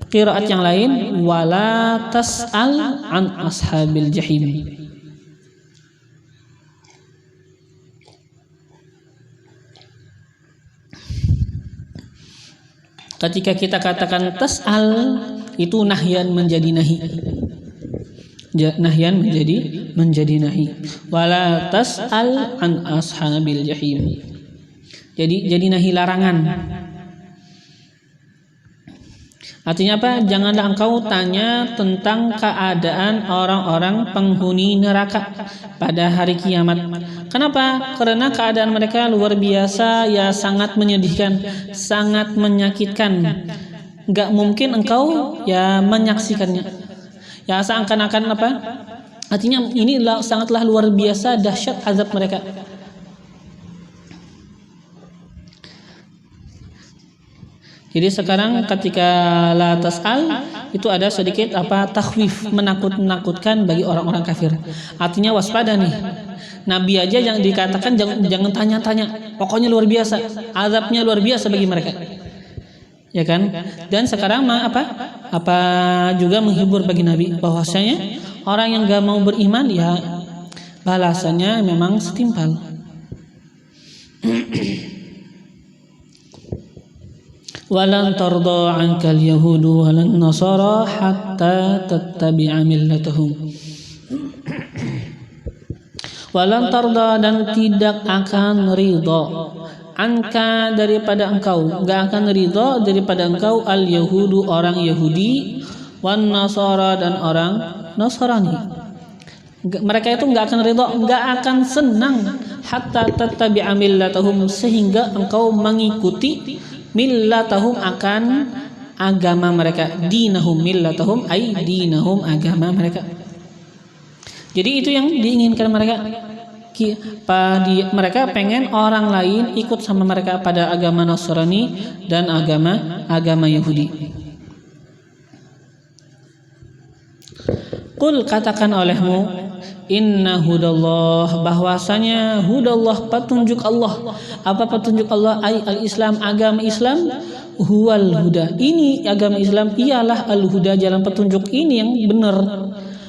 Qiraat yang lain wala tas'al an ashabil jahim. Ketika kita katakan tas'al itu nahyan menjadi nahi. Nahyan menjadi nahi. Wala tas'al an ashabil jahim. Jadi nahi larangan. Artinya apa? Janganlah engkau tanya tentang keadaan orang-orang penghuni neraka pada hari kiamat. Kenapa? Karena keadaan mereka luar biasa, ya sangat menyedihkan, sangat menyakitkan. Gak mungkin engkau ya menyaksikannya. Ya seakan-akan apa? Artinya ini sangatlah luar biasa dahsyat azab mereka. Jadi sekarang ketika la tas'al itu ada sedikit takhwif, menakutkan bagi orang-orang kafir. Artinya waspada nih. Nabi aja yang dikatakan jangan tanya-tanya. Pokoknya luar biasa, azabnya luar biasa bagi mereka. Ya kan? Dan sekarang apa juga menghibur bagi Nabi bahwasanya orang yang gak mau beriman ya balasannya memang setimpal. Walan tarda 'ankal yahudu walan nasara hatta tattabi'a millatahum. Walan tarda, dan tidak akan ridha, anka daripada engkau, enggak akan ridha daripada engkau, al yahudu orang Yahudi, wan nasara dan orang Nasrani. Mereka itu enggak akan ridha, enggak akan senang, hatta tattabi'a millatahum, sehingga engkau mengikuti millatahum akan agama mereka, dinahum millatahum ay dinahum agama mereka. Jadi itu yang diinginkan mereka. Mereka pengen orang lain ikut sama mereka pada agama Nasrani dan agama Yahudi. Qul, katakan olehmu, inna hudallah, bahwasanya hudallah petunjuk Allah. Apa petunjuk Allah? Ay al-Islam, agama Islam, huwal huda. Ini agama Islam ialah al-huda, jalan petunjuk ini yang benar.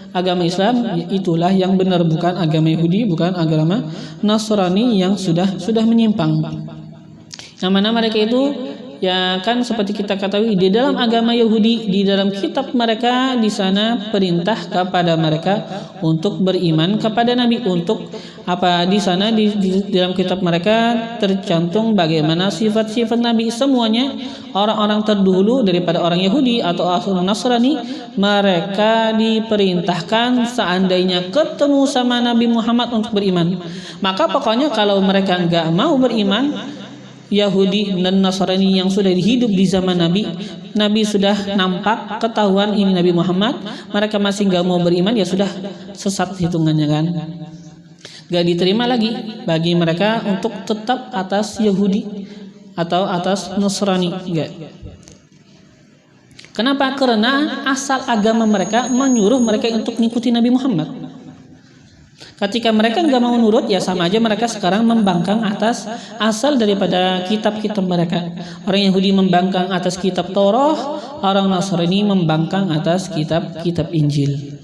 Agama Islam itulah yang benar, bukan agama Yahudi, bukan agama Nasrani yang sudah menyimpang. Yang mana mereka itu ya kan seperti kita ketahui di dalam agama Yahudi, di dalam kitab mereka di sana perintah kepada mereka untuk beriman kepada Nabi, untuk di sana di dalam kitab mereka tercantum bagaimana sifat-sifat Nabi. Semuanya orang-orang terdahulu daripada orang Yahudi atau orang Nasrani, mereka diperintahkan seandainya ketemu sama Nabi Muhammad untuk beriman. Maka pokoknya kalau mereka enggak mau beriman, Yahudi dan Nasrani yang sudah hidup di zaman Nabi sudah nampak ketahuan ini Nabi Muhammad, mereka masih enggak mau beriman, ya sudah sesat hitungannya kan. Gak diterima lagi bagi mereka untuk tetap atas Yahudi atau atas Nasrani. Enggak. Kenapa? Karena asal agama mereka menyuruh mereka untuk mengikuti Nabi Muhammad. Ketika mereka enggak mau nurut, ya sama aja mereka sekarang membangkang atas asal daripada kitab-kitab mereka. Orang Yahudi membangkang atas kitab Taurat, orang Nasrani membangkang atas kitab Injil.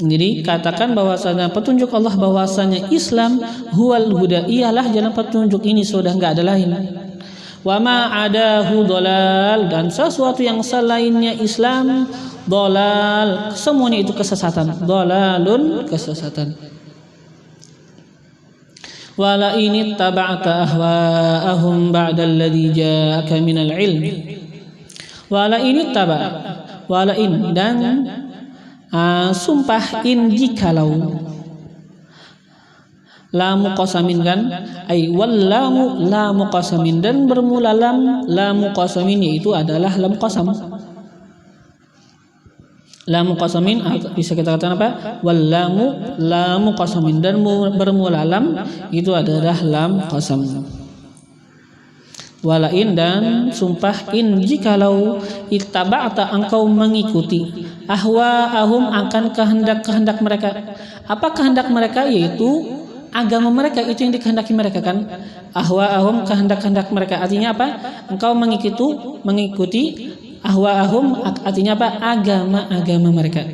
Jadi katakan bahwasanya petunjuk Allah, bahwasanya Islam huwal huda, ialah jalan petunjuk, ini sudah enggak ada lain. Wa ma adahu dhalal, dan sesuatu yang selainnya Islam dhalal, semuanya itu kesesatan. Dhalalun, kesesatan. Wala in taba'ta ahwaahum ba'da alladhi ja'aka minal ilm. Wala in dan sumpah in jikalau, lamu qasamin kan, ay wallamu lamu qasamin, dan bermula lamu qasamin yaitu adalah lam qasam. Lamu qasamin bisa kita katakan apa? Wallamu lamu qasamin, dan bermula lam itu adalah lam qasam. Walain, dan sumpah in jikalau ittaba'ta, engkau mengikuti ahwaahum akan kehendak mereka. Apa kehendak mereka? Yaitu agama mereka, itu yang dikehendaki mereka kan. Ahwaahum, kehendak mereka, artinya apa? Engkau mengikuti ahwaahum, artinya apa? Agama mereka.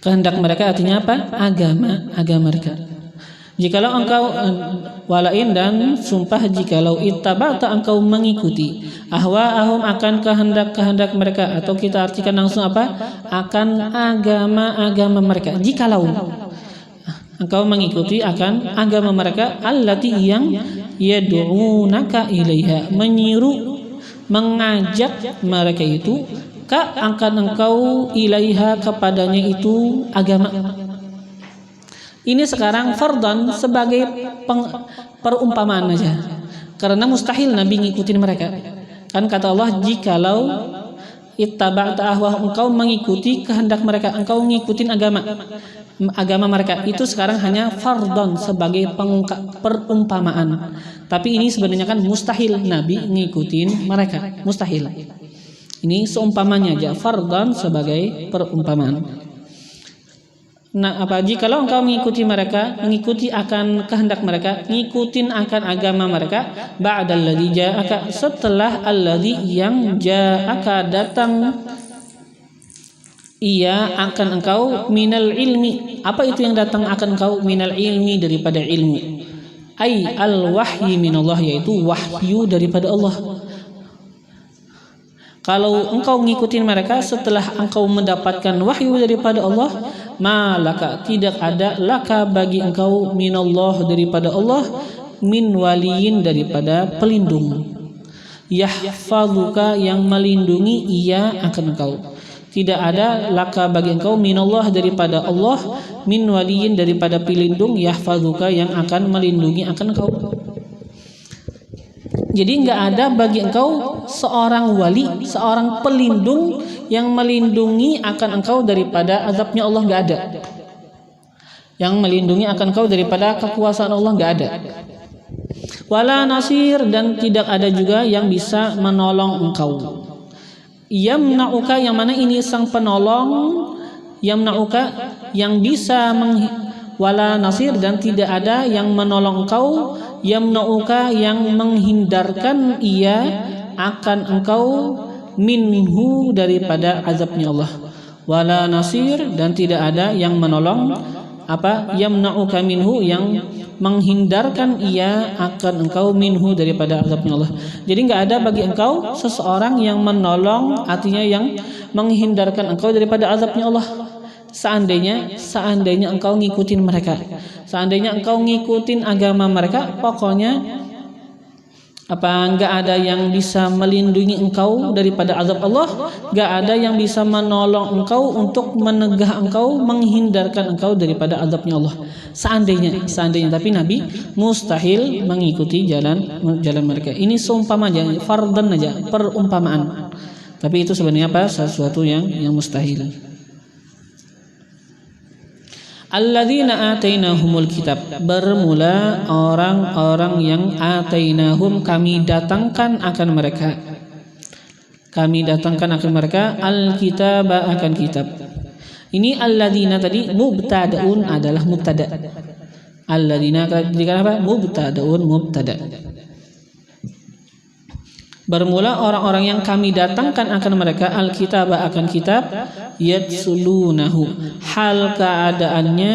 Kehendak mereka artinya apa? Agama mereka. Jikalau engkau walain, dan sumpah jikalau ittaba'ta, engkau mengikuti ahwaahum akan kehendak mereka, atau kita artikan langsung apa? Akan agama mereka. Jikalau engkau mengikuti akan agama mereka, allati yang yad'unaka ilaiha, mengajak mereka itu akan engkau ilaiha, kepadanya itu agama. Ini sekarang fardhan sebagai perumpamaan aja, karena mustahil Nabi ngikutin mereka. Kan kata Allah, jikalau ittaba'ta ahwahum, engkau mengikuti kehendak mereka, engkau ngikutin agama mereka, itu sekarang hanya fardhan sebagai perumpamaan. Tapi ini sebenarnya kan mustahil Nabi ngikutin mereka, mustahil. Ini seumpamanya aja, fardhan sebagai perumpamaan. Nah, jikalau engkau mengikuti mereka, mengikuti akan kehendak mereka, ngikutin akan agama mereka, ba'dalladzi ja'aka, setelah alladzi yang ja'aka datang ia akan engkau minal ilmi. Apa itu yang datang akan engkau? Minal ilmi, daripada ilmu. Ai al wahyi minallah, yaitu wahyu daripada Allah. Kalau engkau ngikutin mereka setelah engkau mendapatkan wahyu daripada Allah, malaka, tidak ada laka bagi engkau minallah, daripada Allah, min waliyin, daripada pelindung, yahfazuka, yang melindungi ia akan engkau. Tidak ada laka bagi engkau minallah, daripada Allah, min waliyin, daripada pelindung, yahfazuka, yang akan melindungi akan engkau. Jadi nggak ada bagi engkau seorang wali, seorang pelindung yang melindungi akan engkau daripada azabnya Allah, nggak ada. Yang melindungi akan engkau daripada kekuasaan Allah, nggak ada. Wala nasir, dan tidak ada juga yang bisa menolong engkau. Yamna'uka, yang mana ini sang penolong, yamna'uka, yang bisa wala nasir, dan tidak ada yang menolong engkau, yamna'uka, yang menghindarkan ia akan engkau, minhu, daripada azabnya Allah. Wala nasir, dan tidak ada yang menolong yamna'uka minhu, yang menghindarkan ia akan engkau, minhu, daripada azabnya Allah. Jadi nggak ada bagi engkau seseorang yang menolong, artinya yang menghindarkan engkau daripada azabnya Allah. Seandainya engkau ngikutin mereka, seandainya engkau ngikutin agama mereka, pokoknya nggak ada yang bisa melindungi engkau daripada azab Allah, nggak ada yang bisa menolong engkau untuk menegah engkau, menghindarkan engkau daripada azabnya Allah. Seandainya, tapi Nabi mustahil mengikuti jalan mereka. Ini seumpama aja, fardan aja, perumpamaan. Tapi itu sebenarnya sesuatu yang mustahil. Alladzina atainahumul kitab, bermula orang-orang yang atainahum, kami datangkan akan mereka, al-kitab, akan kitab. Ini alladzina tadi mubtadaun, adalah mubtada. Alladzina dikatakan apa? Mubtadaun, mubtada. Bermula orang-orang yang kami datangkan akan mereka al-kitab, akan kitab, yatsulunahu, hal keadaannya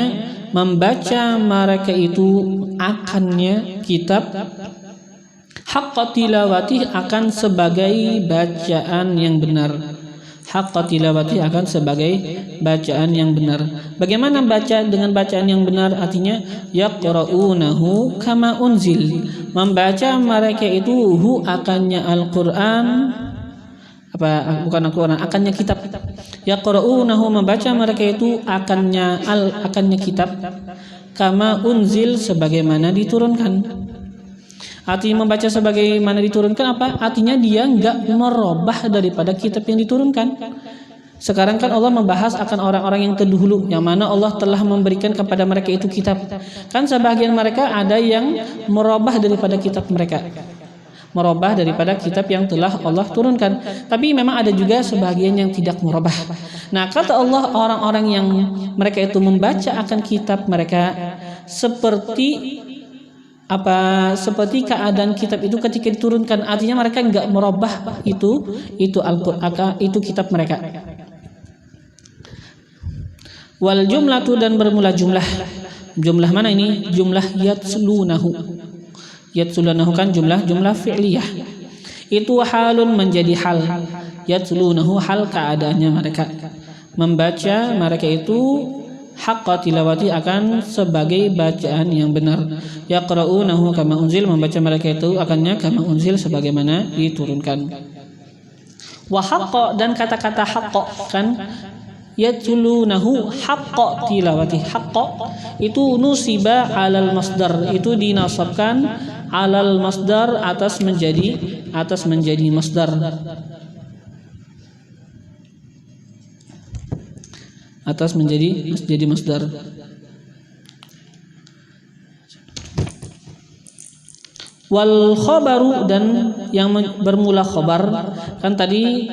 membaca mereka itu akannya kitab, haqqa tilawati, akan sebagai bacaan yang benar. Haqqa tilawati, akan sebagai bacaan yang benar. Bagaimana baca dengan bacaan yang benar? Artinya yaqra'unahu kama unzil, membaca mereka itu akannya Al-Qur'an, bukan Al-Qur'an, akannya kitab. Yaqra'unahu, membaca mereka itu akannya kitab, kama unzil, sebagaimana diturunkan. Artinya membaca sebagaimana diturunkan apa? Artinya dia enggak merubah daripada kitab yang diturunkan. Sekarang kan Allah membahas akan orang-orang yang terdahulu, yang mana Allah telah memberikan kepada mereka itu kitab. Kan sebagian mereka ada yang merubah daripada kitab mereka, merubah daripada kitab yang telah Allah turunkan. Tapi memang ada juga sebagian yang tidak merubah. Nah, kata Allah, orang-orang yang mereka itu membaca akan kitab mereka seperti keadaan kitab itu ketika diturunkan. Artinya mereka enggak merubah itu Al-Qur'an, itu kitab mereka. Wal jumlatu, dan bermula jumlah mana ini? Jumlah yatslunahu kan jumlah fi'liyah. Itu halun, menjadi hal. Yatslunahu, hal keadaannya mereka membaca mereka itu haqqa tilawati, akan sebagai bacaan yang benar. Yaqra'unahu kama unzil, membaca mereka itu akannya kama unzil, sebagaimana diturunkan. Wa haqqa, dan kata-kata haqqa kan yatslunahu haqqa tilawati. Haqqa itu nusiba alal masdar, itu dinasabkan alal masdar, atas menjadi masdar. Atas menjadi masdar. Wal khabaru, dan yang bermula khabar, kan tadi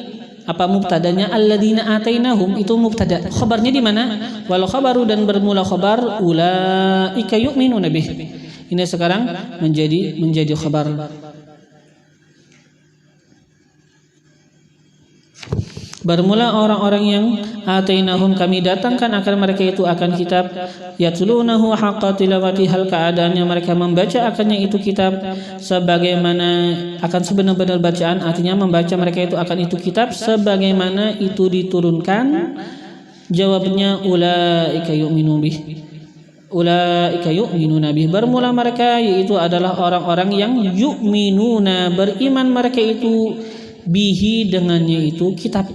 apa mubtadanya alladzina atainahum itu mubtada. Khabarnya di mana? Wal khabaru dan bermula khabar ulaika yu'minuna bih. Ini sekarang menjadi khabar. Bermula orang-orang yang atainahum kami datangkan akan mereka itu akan kitab yatlunahu haqqa tilawati hal keadaannya mereka membaca akannya itu kitab sebagaimana akan sebenar-benar bacaan, artinya membaca mereka itu akan itu kitab sebagaimana itu diturunkan. Jawabnya ulaika yu'minu bih. Ulaika yu'minuna bih. Bermula mereka yaitu adalah orang-orang yang yu'minuna beriman mereka itu bihi dengannya itu kitab.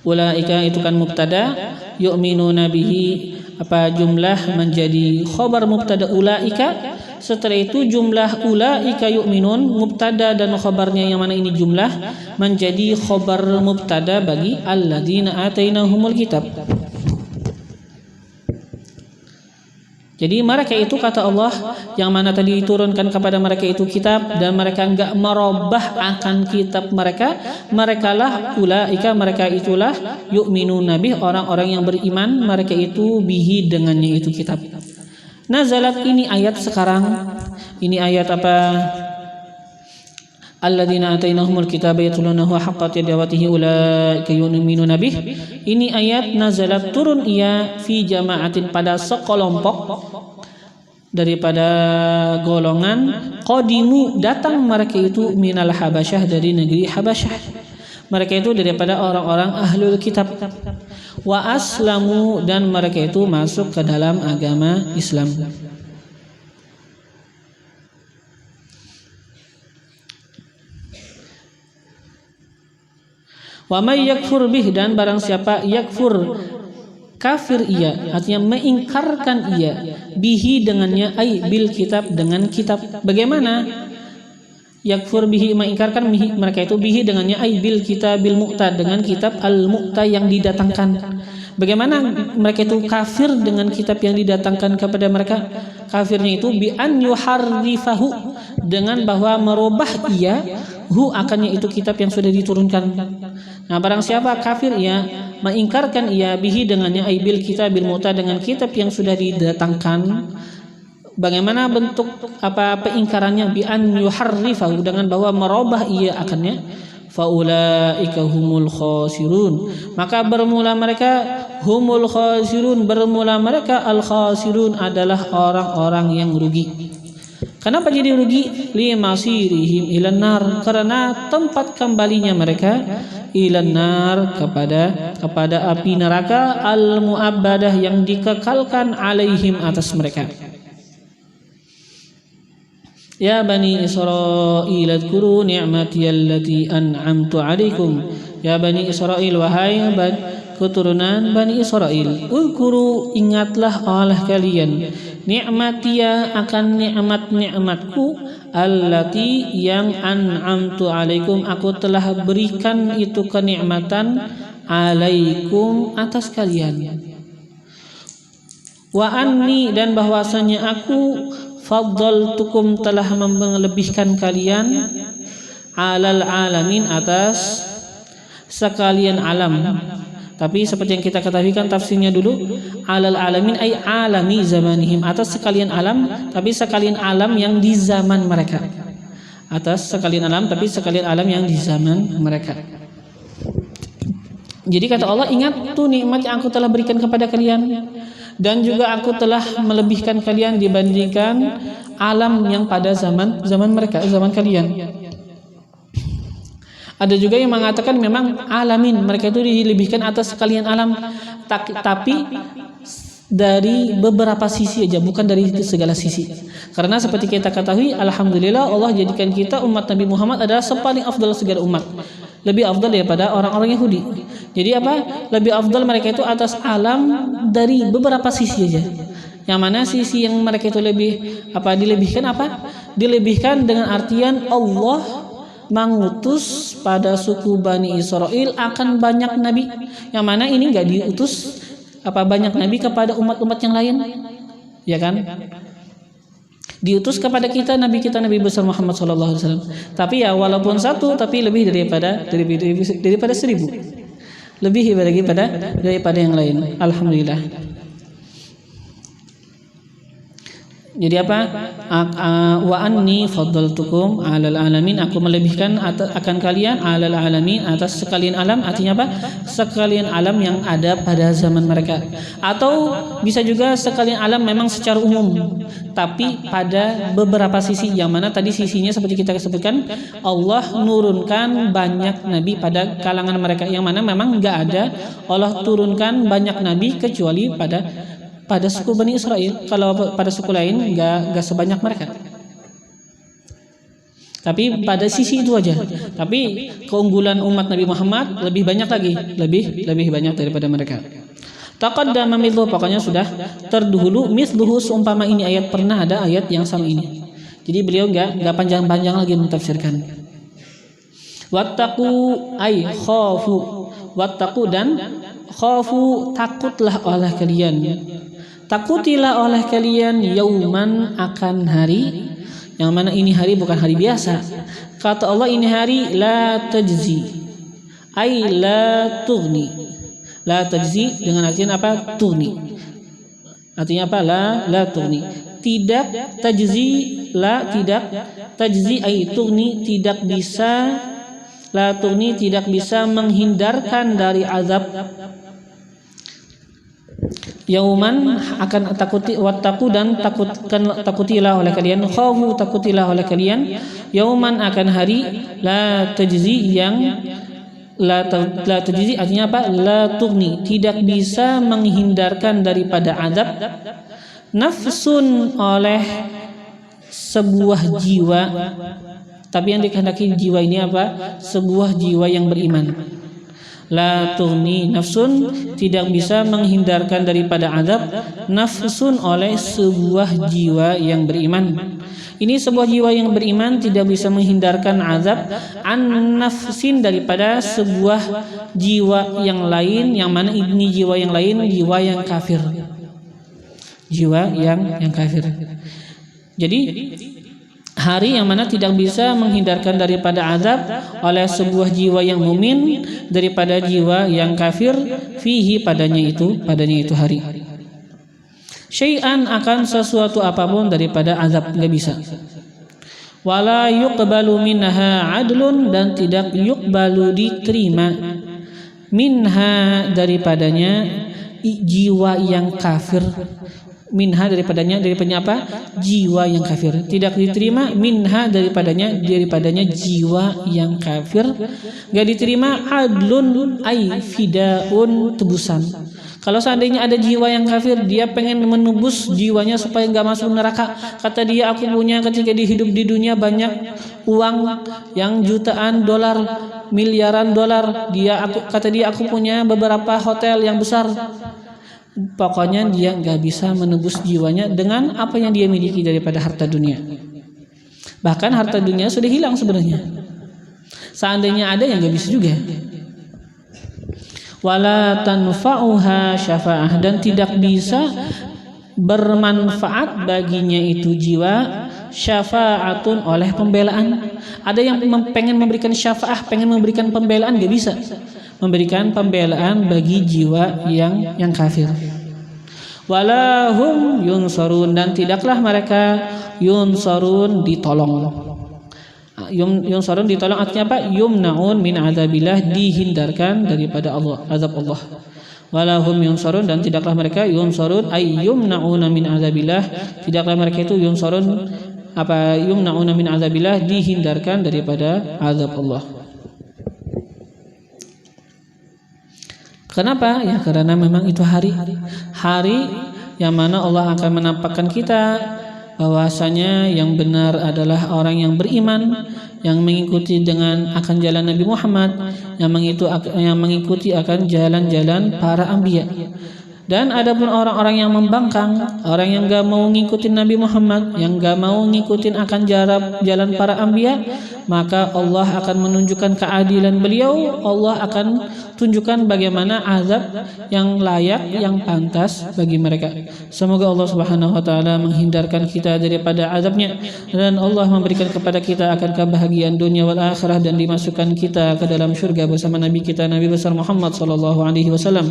Ulaika itu kan mubtada, yu'minuna bihi apa jumlah menjadi khabar mubtada ulaika. Setelah itu jumlah ulaika yu'minun mubtada dan khabarnya yang mana ini jumlah menjadi khabar mubtada bagi alladzina atainahumul kitab. Jadi mereka itu kata Allah yang mana tadi diturunkan kepada mereka itu kitab dan mereka enggak merubah akan kitab mereka, merekalah ulaika mereka itulah yu'minuna bih orang-orang yang beriman mereka itu bihi dengannya itu kitab. Nazalat ini ayat sekarang. Ini ayat apa? Alladzina atainahumul kitaba yatlunahu haqqa tilawatihi ulaika yu'minuna bih. Ini ayat nazalat turun ia fi jama'atin pada sekelompok daripada golongan qadimu datang mereka itu minal Habasyah dari negeri Habasyah. Mereka itu daripada orang-orang ahlul kitab. Wa aslamu dan mereka itu masuk ke dalam agama Islam. Wa may yakfur bih dan barang siapa yakfur kafir ia artinya mengingkarkan ia bihi dengannya ai bil kitab dengan kitab. Bagaimana yakfur bihi mengingkarkan mereka itu bihi dengannya ai bil kitabil mu'tad dengan kitab al mu'ta yang didatangkan. Bagaimana mereka itu kafir dengan kitab yang didatangkan kepada mereka? Kafirnya itu bi an yuharrifahu dengan bahwa merubah ia hu akannya itu kitab yang sudah diturunkan. Nah, barang siapa kafir ia mengingkarkan ia bihi dengannya ai bil kitabil mu'ta dengan kitab yang sudah didatangkan. Bagaimana bentuk apa peingkarannya bi an yuharrifahu dengan bahwa merubah ia akannya faulaika humul khasirun maka bermula mereka humul khasirun bermula mereka al khasirun adalah orang-orang yang rugi. Kenapa jadi rugi? Limasirihim ilan nar karena tempat kembalinya mereka ilan nar kepada api neraka al muabbadah yang dikekalkan alaihim atas mereka. Ya Bani Israil adkuru ni'mati allati an'amtu alaikum. Ya Bani Israil wahai keturunan Bani Israil, udkuru ingatlah oleh kalian ni'matiya akan nikmat-nikmatku allati yang an'amtu alaikum aku telah berikan itu kenikmatan alaikum atas kalian. Wa anni dan bahwasanya aku faddaltukum telah melebihkan kalian alal alamin atas sekalian alam. Tapi seperti yang kita ketahui kan tafsirnya dulu alal alamin ay alami zamanihim atas sekalian alam tapi sekalian alam yang di zaman mereka. Atas sekalian alam tapi sekalian alam yang di zaman mereka. Jadi kata Allah ingat tuh nikmat yang aku telah berikan kepada kalian. Dan juga aku telah melebihkan kalian dibandingkan alam yang pada zaman mereka, zaman kalian. Ada juga yang mengatakan memang alamin mereka itu dilebihkan atas sekalian alam, tapi dari beberapa sisi aja, bukan dari segala sisi. Karena seperti kita ketahui, alhamdulillah Allah jadikan kita umat Nabi Muhammad adalah sepaling afdal segala umat. Lebih afdal daripada orang-orang Yahudi. Jadi apa? Lebih afdal mereka itu atas alam dari beberapa sisi aja. Yang mana sisi yang mereka itu dilebihkan apa? Dilebihkan dengan artian Allah mengutus pada suku Bani Israil akan banyak nabi. Yang mana ini enggak diutus banyak nabi kepada umat-umat yang lain. Ya kan? Diutus kepada kita Nabi besar Muhammad sallallahu alaihi wasallam. Tapi ya walaupun satu tapi lebih daripada 1000. Lebih daripada yang lain. Alhamdulillah. Jadi apa? Wa anni faddaltukum 'alal alamin, aku melebihkan akan kalian 'alal alamin, atas sekalian alam. Artinya apa? Sekalian alam yang ada pada zaman mereka. Atau bisa juga sekalian alam memang secara umum, tapi pada beberapa sisi, yang mana tadi sisinya seperti kita sebutkan, Allah nurunkan banyak nabi pada kalangan mereka, yang mana memang enggak ada Allah turunkan banyak nabi kecuali pada suku Bani Israel. Kalau pada suku lain enggak sebanyak mereka. Tapi pada sisi itu aja. Tapi keunggulan umat Nabi Muhammad lebih banyak lagi, lebih banyak daripada mereka. Taqaddama mithluhu, pokoknya sudah terdahulu mithluhu, seumpama ini ayat, pernah ada ayat yang sama ini. Jadi beliau enggak panjang-panjang lagi mentafsirkan. Wattaqu ay khafu, wattaqu dan khafu, takutlah oleh kalian. Takutilah oleh kalian yauman, akan hari, yang mana ini hari bukan hari biasa. Kata Allah, ini hari la tajzi, ay la tughni. La tajzi dengan artian apa? Tughni. Artinya apa? La tughni. Tidak tajzi, la tidak tajzi, ay tughni, tidak bisa. La tughni tidak bisa menghindarkan dari azab. Yauman, akan takuti, wattaqu dan takutilah oleh kalian, khafu, takutilah oleh kalian, yauman, akan hari, la tajzi, yang la tajzi artinya apa? La tughni, tidak bisa menghindarkan daripada azab, nafsun, oleh sebuah jiwa. Tapi yang dikehendaki jiwa ini apa? Sebuah jiwa yang beriman. La tughni nafsun, tidak bisa menghindarkan daripada azab, nafsun, oleh sebuah jiwa yang beriman. Ini sebuah jiwa yang beriman tidak bisa menghindarkan azab an nafsin, daripada sebuah jiwa yang lain, yang mana ini jiwa yang lain, jiwa yang kafir. Jiwa yang kafir. Jadi hari yang mana tidak bisa menghindarkan daripada azab oleh sebuah jiwa yang mumin daripada jiwa yang kafir, fihi, padanya itu hari. Syai'an, akan sesuatu apapun daripada azab, enggak bisa. Wala yuqbalu minha adlun, dan tidak yuqbalu, diterima, minha, daripadanya jiwa yang kafir. Minha, daripadanya apa? Jiwa yang kafir. Tidak diterima minha, daripadanya jiwa yang kafir. Gak diterima adlun, ay fidaun, tebusan. Kalau seandainya ada jiwa yang kafir, dia pengen menebus jiwanya supaya gak masuk neraka. Kata dia, aku punya, ketika dia hidup di dunia, banyak uang yang jutaan dolar, miliaran dolar. Kata dia, aku punya beberapa hotel yang besar. Pokoknya dia nggak bisa menebus jiwanya dengan apa yang dia miliki daripada harta dunia. Bahkan harta dunia sudah hilang sebenarnya. Seandainya ada, yang nggak bisa juga. Wala tanfa'uha syafa'ah, dan tidak bisa bermanfaat baginya itu jiwa, syafa'atun, oleh pembelaan. Ada yang pengen memberikan syafa'ah, pengen memberikan pembelaan, nggak bisa memberikan pembelaan bagi jiwa yang kafir. Walahum yunsarun, dan tidaklah mereka yunsarun, ditolong. Yunsarun, ditolong, artinya apa? Yumnaun min azabillah, dihindarkan daripada Allah, azab Allah. Walahum yunsarun, dan tidaklah mereka yunsarun, ay yumnauna min azabillah, tidaklah mereka itu yunsarun, apa? Yumnauna min azabillah, dihindarkan daripada azab Allah. Kenapa? Ya karena memang itu hari yang mana Allah akan menampakkan kita bahwasanya yang benar adalah orang yang beriman, yang mengikuti dengan akan jalan Nabi Muhammad, yang mengikuti akan jalan-jalan para anbiya. Dan adapun orang-orang yang membangkang, orang yang gak mau ngikutin Nabi Muhammad, yang gak mau ngikutin akan jalan para anbiya, maka Allah akan menunjukkan keadilan beliau. Allah akan tunjukkan bagaimana azab yang layak, yang pantas bagi mereka. Semoga Allah Subhanahu wa taala menghindarkan kita daripada azabnya, dan Allah memberikan kepada kita akan kebahagiaan dunia wal akhirah, dan dimasukkan kita ke dalam surga bersama Nabi kita Nabi besar Muhammad sallallahu alaihi wasallam.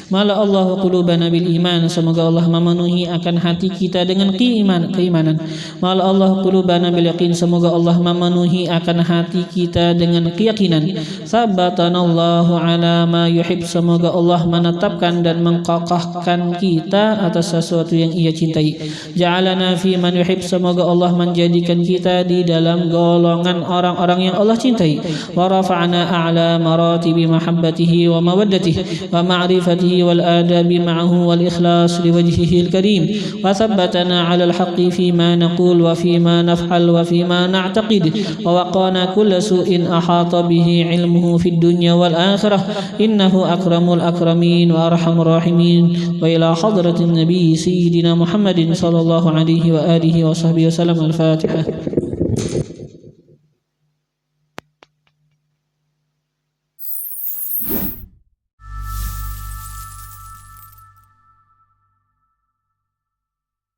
Mala Allah qulubana bil iman, semoga Allah memenuhi akan hati kita dengan keimanan. Mala Allah qulubana bil yaqin, semoga Allah memenuhi akan hati kita dengan keyakinan. Sabbatanallahu ala ma yuhib, semoga Allah menetapkan dan mengkokohkan kita atas sesuatu yang Ia cintai. Ja'alana fi man yuhib, semoga Allah menjadikan kita di dalam golongan orang-orang yang Allah cintai. Wa rafa'na a'la maratibi mahabbatihi wa mawaddatihi wa ma'rifatihi wal adabi ma'ahu wal ikhlas liwajhihi al-karim, wa thabbatana 'ala al-haqqi fima naqul wa fima naf'al wa fima na'taqid, wa waqana kulla su'in ahata bihi 'ilmuhu fid dunya wal akhirah, innahu akramul akramin wa arhamur rahimin. Wa ila hadratin nabi sayyidina Muhammadin sallallahu alaihi wa alihi wa sahbihi wasallam. Al-Fatihah.